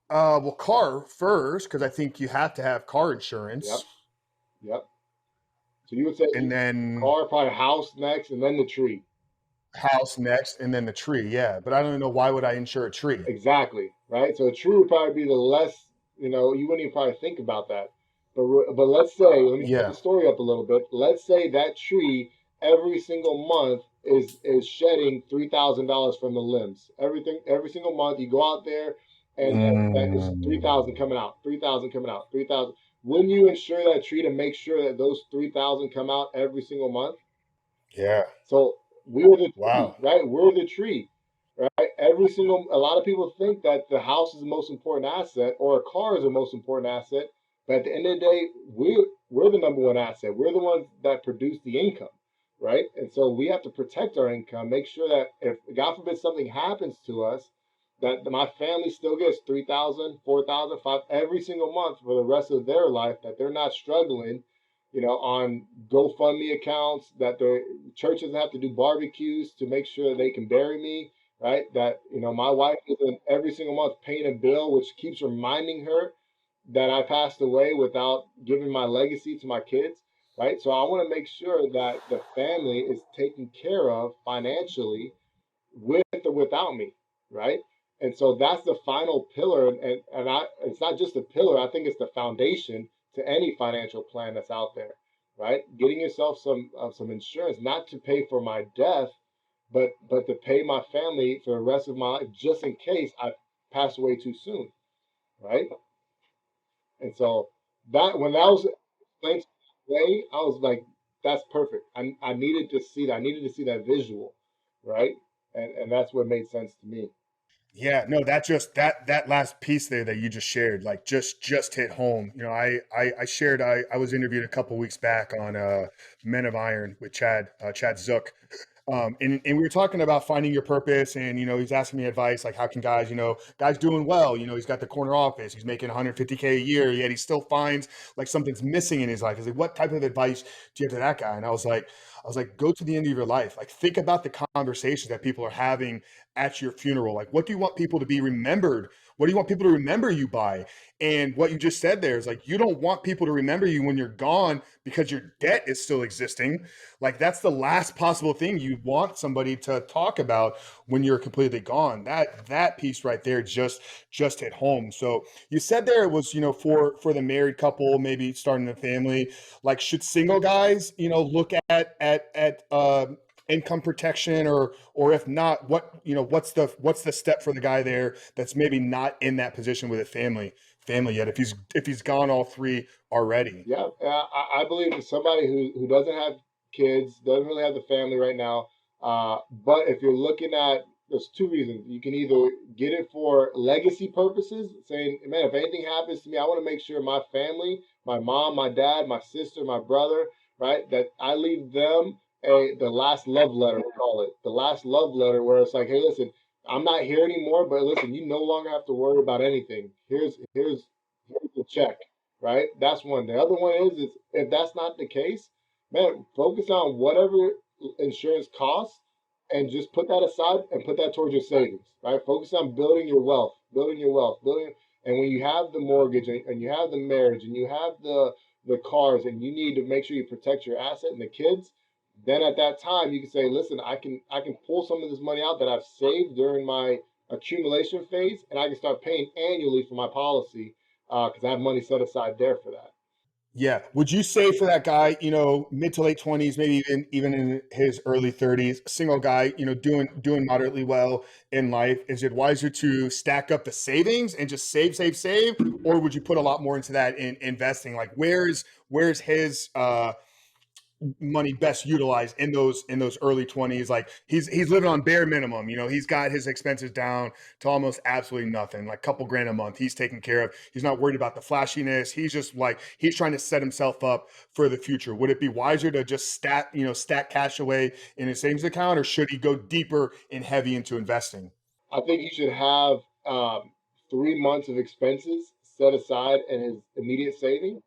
Speaker 2: Well, car first, because I think you have to have car insurance,
Speaker 1: Yep, yep. So you would say
Speaker 2: and then
Speaker 1: car, probably house next, and then the tree.
Speaker 2: house next, and then the tree. Yeah, but I don't even know why would I insure a tree.
Speaker 1: Exactly, right? So a tree would probably be the less, you wouldn't even probably think about that. But let's say, let me set
Speaker 2: Yeah.
Speaker 1: the story up a little bit. Let's say that tree every single month is shedding $3,000 from the limbs. Every single month you go out there and that is three
Speaker 2: Mm,
Speaker 1: thousand coming out, 3,000 coming out, 3,000. Wouldn't you insure that tree to make sure that those 3,000 come out every single month?
Speaker 2: yeah.
Speaker 1: So we're the tree,
Speaker 2: Wow.
Speaker 1: right? We're the tree, right? A lot of people think that the house is the most important asset or a car is the most important asset. But at the end of the day, we're the number one asset. We're the ones that produce the income, right? And so we have to protect our income, make sure that if God forbid something happens to us, that my family still gets 3,000, 4,000, 5 every single month for the rest of their life, that they're not struggling, on GoFundMe accounts, that the church doesn't have to do barbecues to make sure they can bury me, right? That, my wife isn't every single month paying a bill, which keeps reminding her that I passed away without giving my legacy to my kids, right? So I want to make sure that the family is taken care of financially with or without me, right? And so that's the final pillar, and it's not just a pillar. I think it's the foundation to any financial plan that's out there, right? Getting yourself some insurance, not to pay for my death, but to pay my family for the rest of my life, just in case I pass away too soon, right? And so that when that was explained to me, I was like, that's perfect. I needed to see that. I needed to see that visual, right? And that's what made sense to me.
Speaker 2: Yeah, no, that last piece there that you just shared, like just hit home. I shared I was interviewed a couple weeks back on Men of Iron with Chad Zook. And we were talking about finding your purpose, and he's asking me advice like how can guys doing well, he's got the corner office, he's making 150K a year, yet he still finds like something's missing in his life. He's like, what type of advice do you have to that guy? And I was like, go to the end of your life. Like, think about the conversations that people are having at your funeral. Like, what do you want people to be remembered? What do you want people to remember you by? And what you just said there is like, you don't want people to remember you when you're gone because your debt is still existing. Like, that's the last possible thing you want somebody to talk about when you're completely gone. That piece right there just hit home. So you said there it was, for the married couple, maybe starting a family. Like, should single guys, look at income protection, or if not, what's the step for the guy there that's maybe not in that position with a family yet, if he's gone all three already.
Speaker 1: Yeah, I believe that somebody who doesn't have kids, doesn't really have the family right now. But if you're looking at, there's two reasons. You can either get it for legacy purposes, saying, man, if anything happens to me, I want to make sure my family, my mom, my dad, my sister, my brother, right, that I leave them the last love letter, we call it. The last love letter, where it's like, hey, listen, I'm not here anymore, but listen, you no longer have to worry about anything. Here's the check, right? That's one. The other one is if that's not the case, man, focus on whatever insurance costs and just put that aside and put that towards your savings, right? Focus on building your wealth, building your wealth, building. And when you have the mortgage and you have the marriage and you have the cars and you need to make sure you protect your asset and the kids, then at that time you can say, listen, I can pull some of this money out that I've saved during my accumulation phase, and I can start paying annually for my policy because I have money set aside there for that.
Speaker 2: Yeah. Would you say for that guy, mid to late 20s, maybe even in his early 30s, single guy, doing moderately well in life, is it wiser to stack up the savings and just save, or would you put a lot more into that in investing? Like where's his money best utilized in those early 20s? Like he's living on bare minimum. He's got his expenses down to almost absolutely nothing, like a couple grand a month he's taken care of. He's not worried about the flashiness. He's just like he's trying to set himself up for the future. Would it be wiser to just stack cash away in his savings account, or should he go deeper and heavy into investing?
Speaker 1: I think he should have 3 months of expenses set aside in his immediate saving,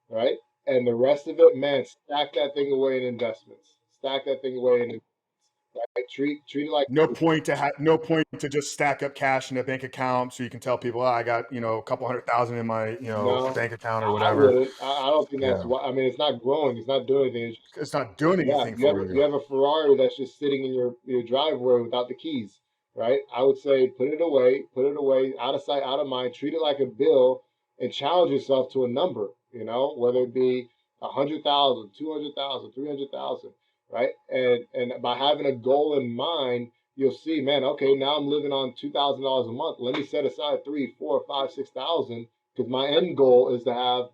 Speaker 1: right? And the rest of it, man, stack that thing away in investments. Stack that thing away in, right? Treat it like,
Speaker 2: No point to just stack up cash in a bank account so you can tell people, oh, I got a couple 100,000 in my
Speaker 1: no,
Speaker 2: bank account or
Speaker 1: I
Speaker 2: whatever.
Speaker 1: wouldn't. I don't think that's
Speaker 2: Yeah,
Speaker 1: why. I mean, it's not growing. It's not doing anything. It's just,
Speaker 2: it's not doing
Speaker 1: yeah,
Speaker 2: anything for
Speaker 1: you
Speaker 2: you.
Speaker 1: have a Ferrari that's just sitting in your driveway without the keys, right? I would say put it away, out of sight, out of mind. Treat it like a bill, and challenge yourself to a number. Whether it be 100,000, 200,000, 300,000, right? And by having a goal in mind, you'll see, man. Okay, now I'm living on $2,000 a month. Let me set aside 3, 4, 5, 6,000, because my end goal is to have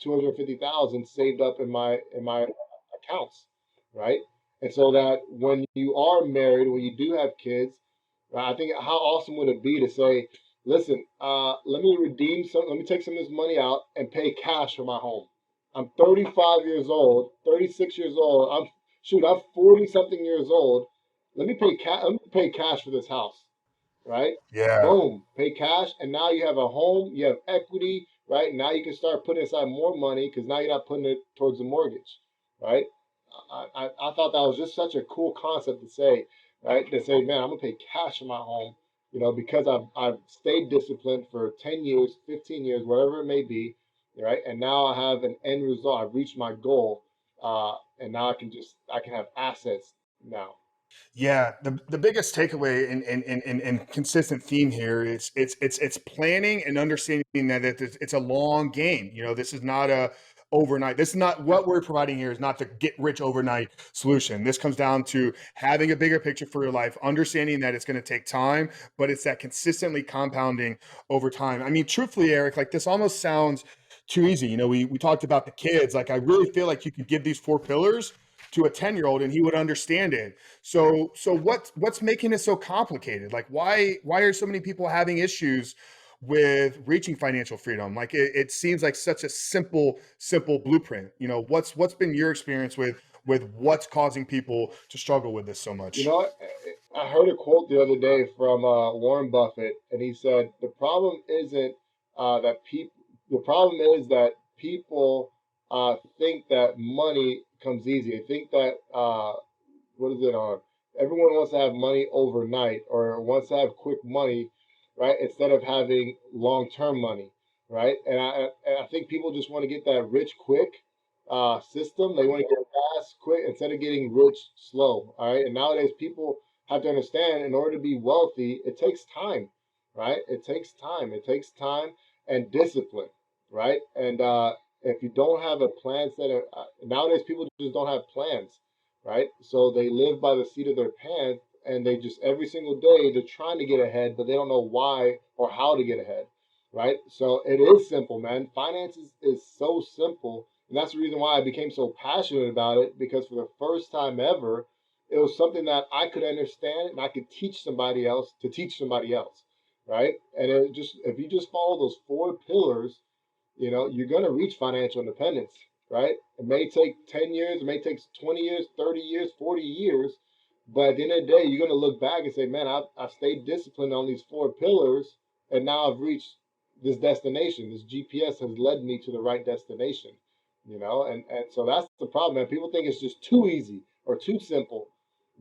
Speaker 1: 250,000 saved up in my accounts, right? And so that when you are married, when you do have kids, I think how awesome would it be to say, listen, let me take some of this money out and pay cash for my home. I'm 35 years old, 36 years old. I'm 40 something years old. Let me pay cash for this house, right?
Speaker 2: Yeah.
Speaker 1: Boom, pay cash, and now you have a home, you have equity, right? Now you can start putting aside more money because now you're not putting it towards the mortgage, right? I thought that was just such a cool concept to say, right? To say, man, I'm gonna pay cash for my home, because I've stayed disciplined for 10 years, 15 years, whatever it may be, right? And now I have an end result. I've reached my goal, and now I can have assets now.
Speaker 2: Yeah, the biggest takeaway and consistent theme here is it's planning and understanding that it's a long game. This is not a overnight. This is not what we're providing here is not the get rich overnight solution. This comes down to having a bigger picture for your life, understanding that it's going to take time, but it's that consistently compounding over time. I mean, truthfully, Eric, like this almost sounds too easy. We talked about the kids. Like I really feel like you could give these four pillars to a 10-year-old and he would understand it. So what's making it so complicated? Like why are so many people having issues with reaching financial freedom? Like it seems like such a simple blueprint. What's been your experience with what's causing people to struggle with this so
Speaker 1: You
Speaker 2: much?
Speaker 1: know, I heard a quote the other day from Warren Buffett, and he said the problem isn't that people. The problem is that people think that money comes easy. They think that what is it on? Everyone wants to have money overnight or wants to have quick money, right? Instead of having long-term money, right? And I think people just want to get that rich quick system. They want to get fast, quick, instead of getting rich slow. All right. And nowadays, people have to understand in order to be wealthy, it takes time, right? It takes time. It takes time and discipline, right? And if you don't have a plan set, nowadays people just don't have plans, right? So they live by the seat of their pants, and they just every single day they're trying to get ahead, but they don't know why or how to get ahead, right? So it is simple, man. Finances is so simple, and that's the reason why I became so passionate about it, because for the first time ever, it was something that I could understand and I could teach somebody else to teach somebody else, right? And it just if you just follow those four pillars, you're going to reach financial independence, right? It may take 10 years, it may take 20 years, 30 years, 40 years, but at the end of the day, you're going to look back and say, man, I've stayed disciplined on these four pillars, and now I've reached this destination. This GPS has led me to the right destination, and so that's the problem, man. People think it's just too easy or too simple,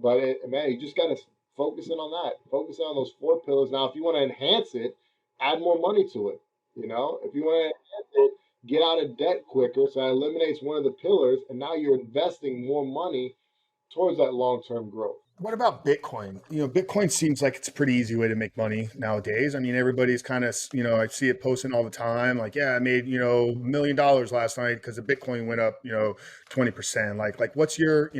Speaker 1: but man, you just got to focus in on that. Focus on those four pillars. Now, if you want to enhance it, add more money to it. If you want to get out of debt quicker, so that eliminates one of the pillars, and now you're investing more money towards that long term growth.
Speaker 2: What about Bitcoin? Bitcoin seems like it's a pretty easy way to make money nowadays. I mean, everybody's kind of, I see it posting all the time. Like, yeah, I made, $1 million last night because the Bitcoin went up, 20%. Like what's your,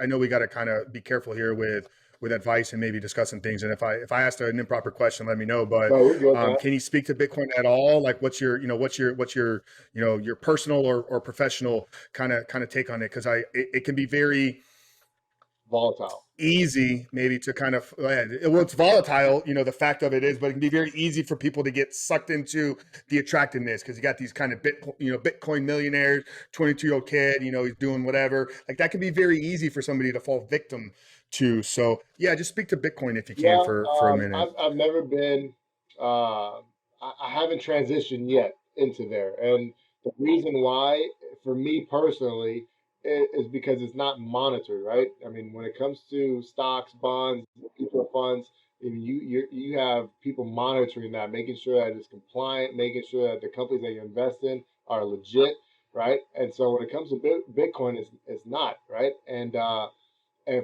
Speaker 2: I know we got to kind of be careful here with advice and maybe discussing things. And if I asked an improper question, let me know. But
Speaker 1: No, we're good, man.
Speaker 2: can you speak to Bitcoin at all? Like, what's your, your personal or professional kind of take on it? Because it can be very
Speaker 1: Volatile.
Speaker 2: easy maybe to kind of, well, it's volatile, the fact of it is, but it can be very easy for people to get sucked into the attractiveness because you got these kind of Bitcoin millionaires, 22-year-old kid, he's doing whatever, like that can be very easy for somebody to fall victim to. So yeah, just speak to Bitcoin if you can
Speaker 1: Yeah,
Speaker 2: for a minute.
Speaker 1: I've never been. I haven't transitioned yet into there, and the reason why, for me personally, is because it's not monitored, right? I mean, when it comes to stocks, bonds, mutual funds, and you have people monitoring that, making sure that it's compliant, making sure that the companies that you invest in are legit, right? And so when it comes to Bitcoin, it's not, right? And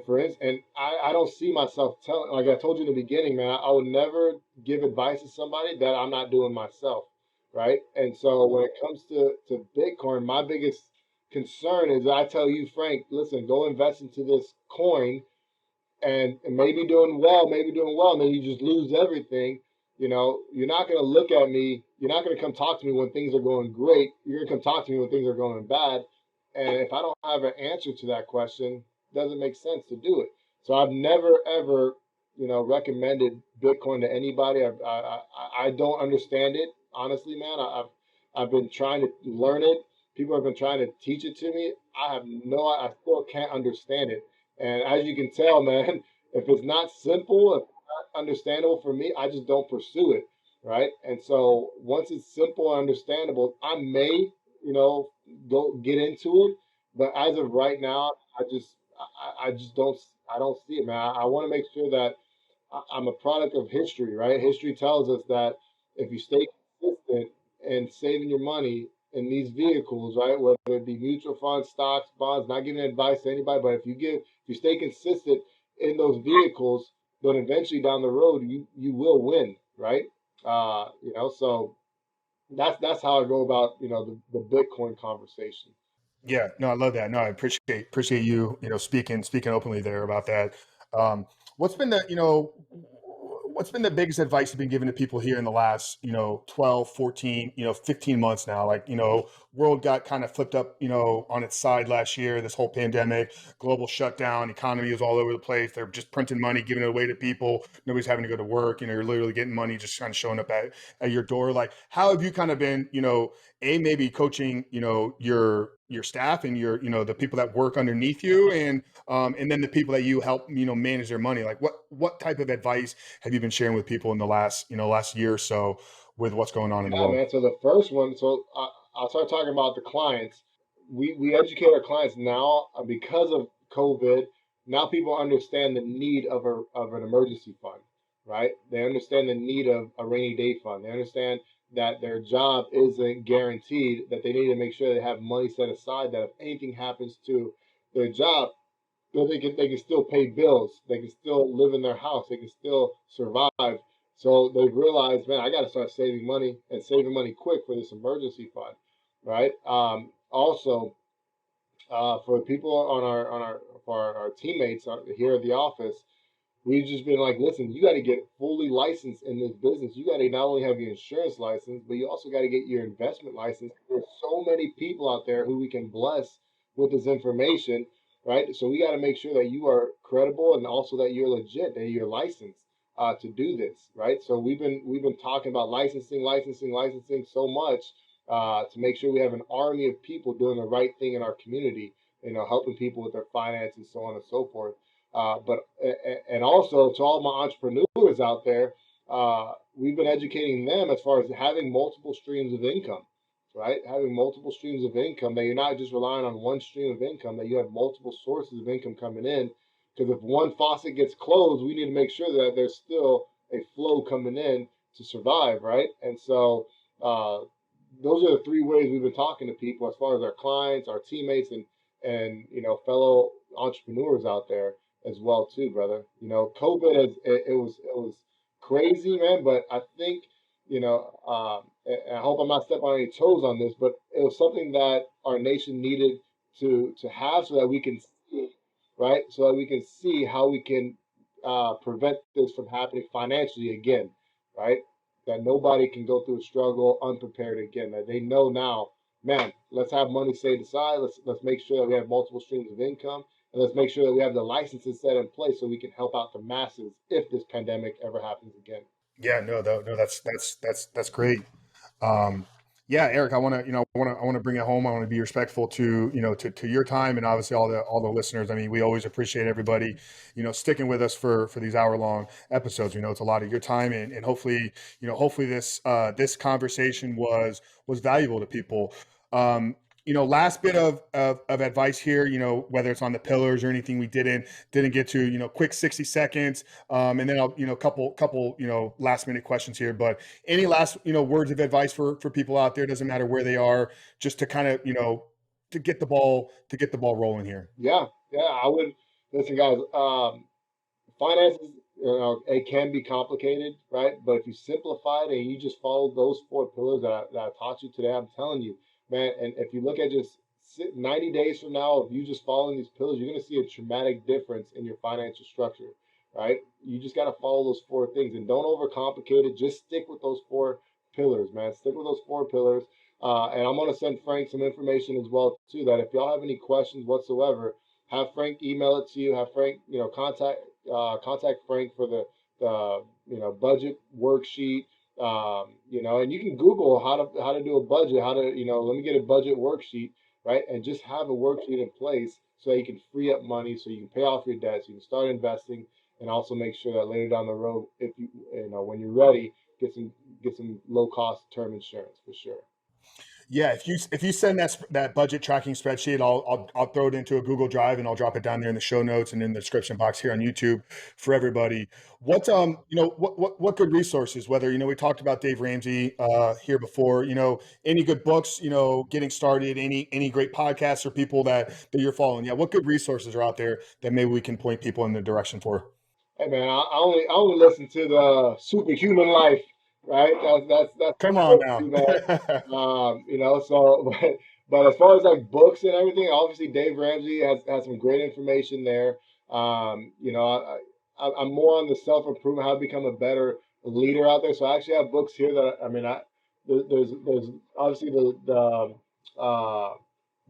Speaker 1: for instance, and I don't see myself telling, like I told you in the beginning, man, I would never give advice to somebody that I'm not doing myself, right? And so when it comes to Bitcoin, my biggest concern is I tell you, Frank, listen, go invest into this coin and maybe doing well, and then you just lose everything. You're not going to look at me. You're not going to come talk to me when things are going great. You're going to come talk to me when things are going bad. And if I don't have an answer to that question, it doesn't make sense to do it. So I've never ever, recommended Bitcoin to anybody. I don't understand it honestly, man. I've been trying to learn it. People have been trying to teach it to me. I still can't understand it. And as you can tell, man, if it's not simple, if it's not understandable for me, I just don't pursue it, right? And so once it's simple and understandable, I may, go get into it. But as of right now, I just don't see it, man. I want to make sure that I'm a product of history, right? History tells us that if you stay consistent in saving your money in these vehicles, right, whether it be mutual funds, stocks, bonds, not giving advice to anybody, but if you stay consistent in those vehicles, then eventually down the road you will win, right? So that's how I go about the Bitcoin conversation.
Speaker 2: Yeah, no, I love that. No, I appreciate you, speaking openly there about that. Um, what's been the biggest advice you've been giving to people here in the last, 12, 14, 15 months now? Like, world got kind of flipped up, on its side last year, this whole pandemic, global shutdown, economy was all over the place. They're just printing money, giving it away to people. Nobody's having to go to work. You're literally getting money just kind of showing up at your door. Like, how have you kind of been, maybe coaching, your staff and the people that work underneath you, and then the people that you help, manage their money. Like what type of advice have you been sharing with people in the last year or so with what's going on in the
Speaker 1: Yeah,
Speaker 2: world?
Speaker 1: man. So the first one, I'll start talking about the clients. We educate our clients now because of COVID. Now people understand the need of an emergency fund, right? They understand the need of a rainy day fund. They understand that their job isn't guaranteed. That they need to make sure they have money set aside. That if anything happens to their job, so they can still pay bills. They can still live in their house. They can still survive. So they've realized, man, I got to start saving money and saving money quick for this emergency fund, right? Also, for people for our teammates here at the office, we've just been like, listen, you got to get fully licensed in this business. You got to not only have your insurance license, but you also got to get your investment license. There's so many people out there who we can bless with this information, right? So we got to make sure that you are credible and also that you're legit, that you're licensed to do this, right? So we've been talking about licensing so much to make sure we have an army of people doing the right thing in our community, helping people with their finances, so on and so forth. But and also to all my entrepreneurs out there, we've been educating them as far as having multiple streams of income, right? Having multiple streams of income, that you're not just relying on one stream of income, that you have multiple sources of income coming in. Because if one faucet gets closed, we need to make sure that there's still a flow coming in to survive, right? And so uh, those are the three ways we've been talking to people as far as our clients, our teammates, and fellow entrepreneurs out there. as well too, brother. COVID it was crazy, man. But I think and I hope I'm not stepping on any toes on this, but it was something that our nation needed to have so that we can see, right? So that we can see how we can prevent this from happening financially again, right? That nobody can go through a struggle unprepared again. That they know now, man. Let's have money saved aside. Let's make sure that we have multiple streams of income, and let's make sure that we have the licenses set in place so we can help out the masses if this pandemic ever happens again.
Speaker 2: Yeah, no, that's great. Um, yeah, Eric, I want to bring it home. I want to be respectful to, to your time and obviously all the listeners. I mean, we always appreciate everybody, sticking with us for these hour-long episodes. We know it's a lot of your time, and hopefully, hopefully this conversation was valuable to people. Um, last bit of advice here, whether it's on the pillars or anything we didn't get to, quick 60 seconds. And then I'll, couple, last minute questions here, but any last, words of advice for people out there, doesn't matter where they are, just to kind of, to get the ball rolling here.
Speaker 1: Yeah, yeah. I would listen, guys. Finances, it can be complicated, right? But if you simplify it and you just follow those four pillars that I taught you today, I'm telling you, man. And if you look at just 90 days from now, if you just following these pillars, you're going to see a dramatic difference in your financial structure, right? You just got to follow those four things and don't overcomplicate it. Just stick with those four pillars, man. Stick with those four pillars. And I'm going to send Frank some information as well, too, that if y'all have any questions whatsoever, have Frank email it to you. Have Frank, contact Frank for the budget worksheet. And you can Google how to do a budget, how to let me get a budget worksheet, right? And just have a worksheet in place so that you can free up money, so you can pay off your debts, you can start investing, and also make sure that later down the road, if when you're ready, get some low cost term insurance for sure.
Speaker 2: Yeah, if you send that budget tracking spreadsheet, I'll throw it into a Google Drive and I'll drop it down there in the show notes and in the description box here on YouTube for everybody. What good resources? Whether we talked about Dave Ramsey here before. Any good books? Getting started. Any great podcasts or people that you're following? Yeah, what good resources are out there that maybe we can point people in the direction for?
Speaker 1: Hey man, I only listen to the Superhuman Life, right? That's
Speaker 2: Come
Speaker 1: my
Speaker 2: on
Speaker 1: go-to,
Speaker 2: now.
Speaker 1: man. So but as far as like books and everything, obviously Dave Ramsey has some great information there. I'm more on the self improvement, how to become a better leader out there. So I actually have books here that I mean, there's obviously uh,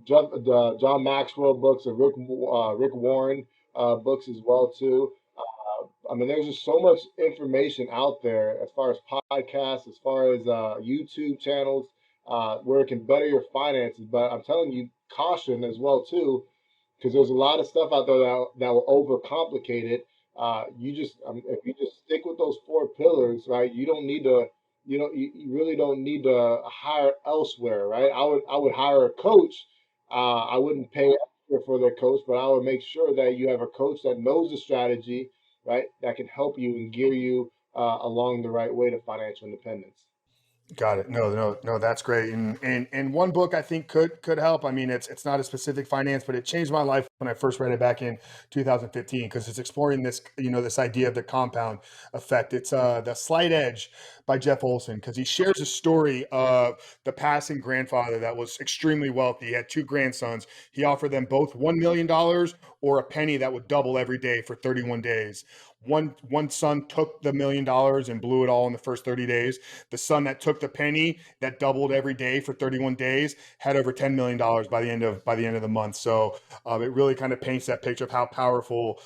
Speaker 1: the John Maxwell books, the Rick Warren books as well too. I mean, there's just so much information out there as far as podcasts, as far as YouTube channels, where it can better your finances. But I'm telling you, caution as well too, because there's a lot of stuff out there that will overcomplicate it. If you just stick with those four pillars, right? You don't need to, you really don't need to hire elsewhere, right? I would hire a coach. I wouldn't pay extra for their coach, but I would make sure that you have a coach that knows the strategy, right? That can help you and gear you along the right way to financial independence.
Speaker 2: Got it. No, that's great. And one book I think could help. I mean, it's not a specific finance, but it changed my life when I first read it back in 2015 because it's exploring this idea of the compound effect. It's The Slight Edge by Jeff Olson, because he shares a story of the passing grandfather that was extremely wealthy. He had two grandsons. He offered them both $1 million or a penny that would double every day for 31 days. One son took the $1 million and blew it all in the first 30 days. The son that took the penny that doubled every day for 31 days had over $10 million by the end of the month. So it really kind of paints that picture of how powerful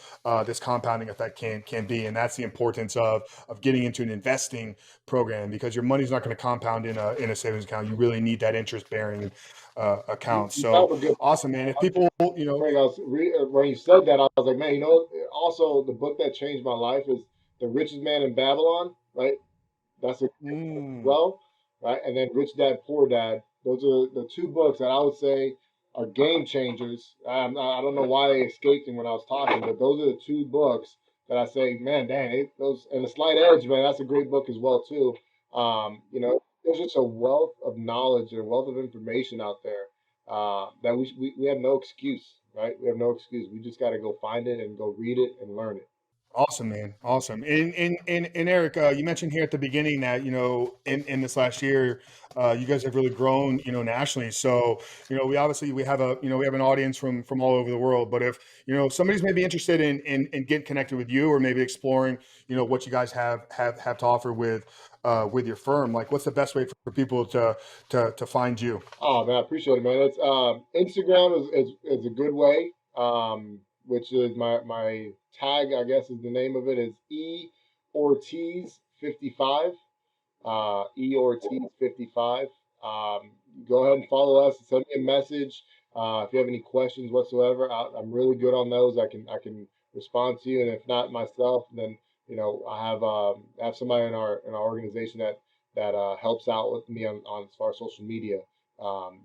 Speaker 2: this compounding effect can be, and that's the importance of getting into an investing program, because your money's not going to compound in a savings account. You really need that interest bearing account.
Speaker 1: You have
Speaker 2: So
Speaker 1: a good
Speaker 2: awesome, man. If people,
Speaker 1: Frank, when you said that, I was like, man, also the book that changed my life is The Richest Man in Babylon, right? That's a
Speaker 2: mm,
Speaker 1: well, right? And then Rich Dad Poor Dad. Those are the two books that I would say are game changers. I don't know why they escaped me when I was talking, but those are the two books that I say, man, dang, those and The Slight Edge, man, that's a great book as well too. There's just a wealth of knowledge and a wealth of information out there that we have no excuse, right? We have no excuse. We just got to go find it and go read it and learn it.
Speaker 2: Awesome, man. Awesome. And Eric, you mentioned here at the beginning that, in this last year, you guys have really grown, nationally. So, we have we have an audience from all over the world. But if, somebody's maybe interested in getting connected with you or maybe exploring, what you guys have to offer with your firm, like what's the best way for people to find you?
Speaker 1: Oh man, I appreciate it, man. It's Instagram is a good way. Which is my tag, I guess, is the name of it is Ortiz 55. Ortiz 55. Go ahead and follow us. Send me a message if you have any questions whatsoever. I'm really good on those. I can respond to you, and if not myself, then I have somebody in our organization that helps out with me on as far as social media.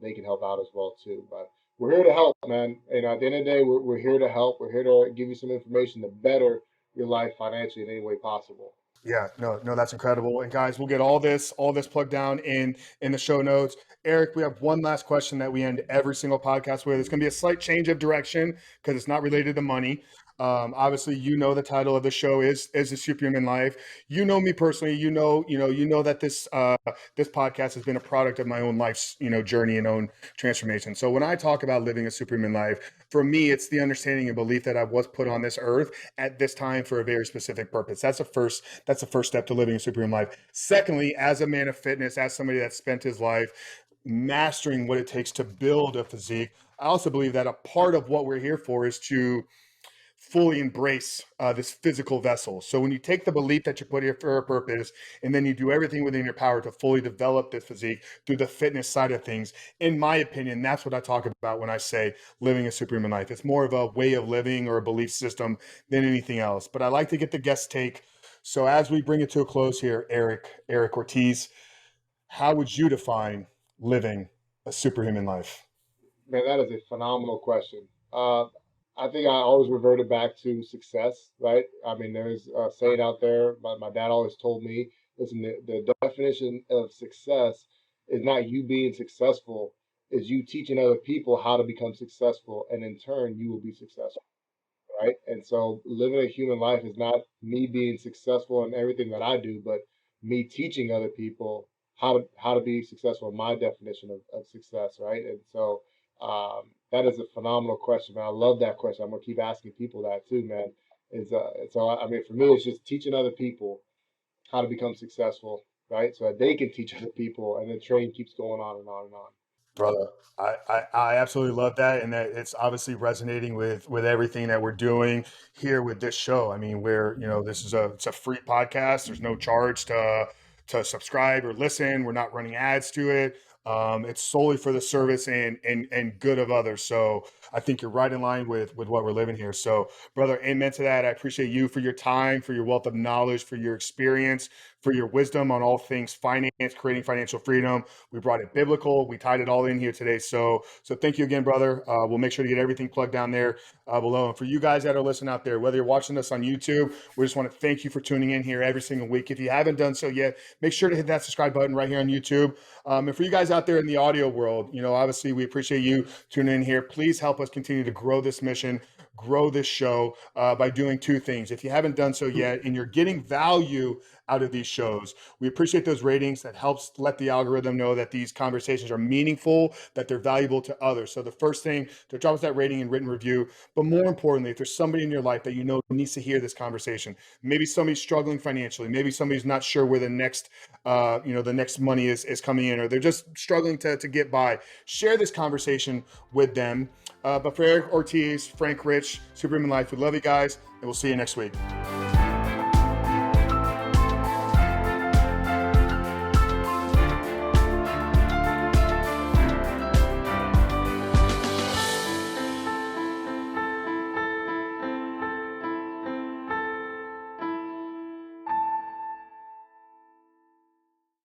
Speaker 1: They can help out as well too. But we're here to help, man. At the end of the day, we're here to help. We're here to give you some information to better your life financially in any way possible.
Speaker 2: Yeah, no, that's incredible. And guys, we'll get all this plugged down in the show notes. Eric, we have one last question that we end every single podcast with. It's going to be a slight change of direction because it's not related to money. Obviously, the title of the show is the Superhuman Life. You know me personally. You know that this podcast has been a product of my own life's journey and own transformation. So when I talk about living a superhuman life, for me, it's the understanding and belief that I was put on this earth at this time for a very specific purpose. That's the first step to living a superhuman life. Secondly, as a man of fitness, as somebody that spent his life mastering what it takes to build a physique, I also believe that a part of what we're here for is to fully embrace this physical vessel. So when you take the belief that you're put here for a purpose, and then you do everything within your power to fully develop this physique through the fitness side of things, in my opinion, that's what I talk about when I say living a superhuman life. It's more of a way of living or a belief system than anything else. But I like to get the guest take. So as we bring it to a close here, Eric Ortiz, how would you define living a superhuman life?
Speaker 1: Man, that is a phenomenal question. I think I always reverted back to success, right? I mean, there's a saying out there. My dad always told me, listen, the definition of success is not you being successful, is you teaching other people how to become successful, and in turn, you will be successful, right? And so living a human life is not me being successful in everything that I do, but me teaching other people how to be successful in my definition of success, right? And so that is a phenomenal question, man. I love that question. I'm gonna keep asking people that too, man. I mean, for me, it's just teaching other people how to become successful, right? So that they can teach other people, and the train keeps going on and on and on.
Speaker 2: Brother, I absolutely love that, and that it's obviously resonating with everything that we're doing here with this show. I mean, this is it's a free podcast. There's no charge to subscribe or listen. We're not running ads to it. It's solely for the service and good of others. So I think you're right in line with what we're living here. So, brother, amen to that. I appreciate you for your time, for your wealth of knowledge, for your experience, for your wisdom on all things finance, creating financial freedom. We brought it biblical. We tied it all in here today. So thank you again, brother. We'll make sure to get everything plugged down there below. And for you guys that are listening out there, whether you're watching us on YouTube, we just want to thank you for tuning in here every single week. If you haven't done so yet, make sure to hit that subscribe button right here on YouTube. And for you guys out there in the audio world, obviously we appreciate you tuning in here. Please help us continue to grow this mission, grow this show by doing two things. If you haven't done so yet and you're getting value out of these shows, we appreciate those ratings. That helps let the algorithm know that these conversations are meaningful, that they're valuable to others. So the first thing, to drop us that rating and written review. But more importantly, if there's somebody in your life that needs to hear this conversation, maybe somebody's struggling financially, maybe somebody's not sure where the next money is coming in, or they're just struggling to get by, share this conversation with them. But for Eric Ortiz, Frank Rich, Superhuman Life, we love you guys, and we'll see you next week.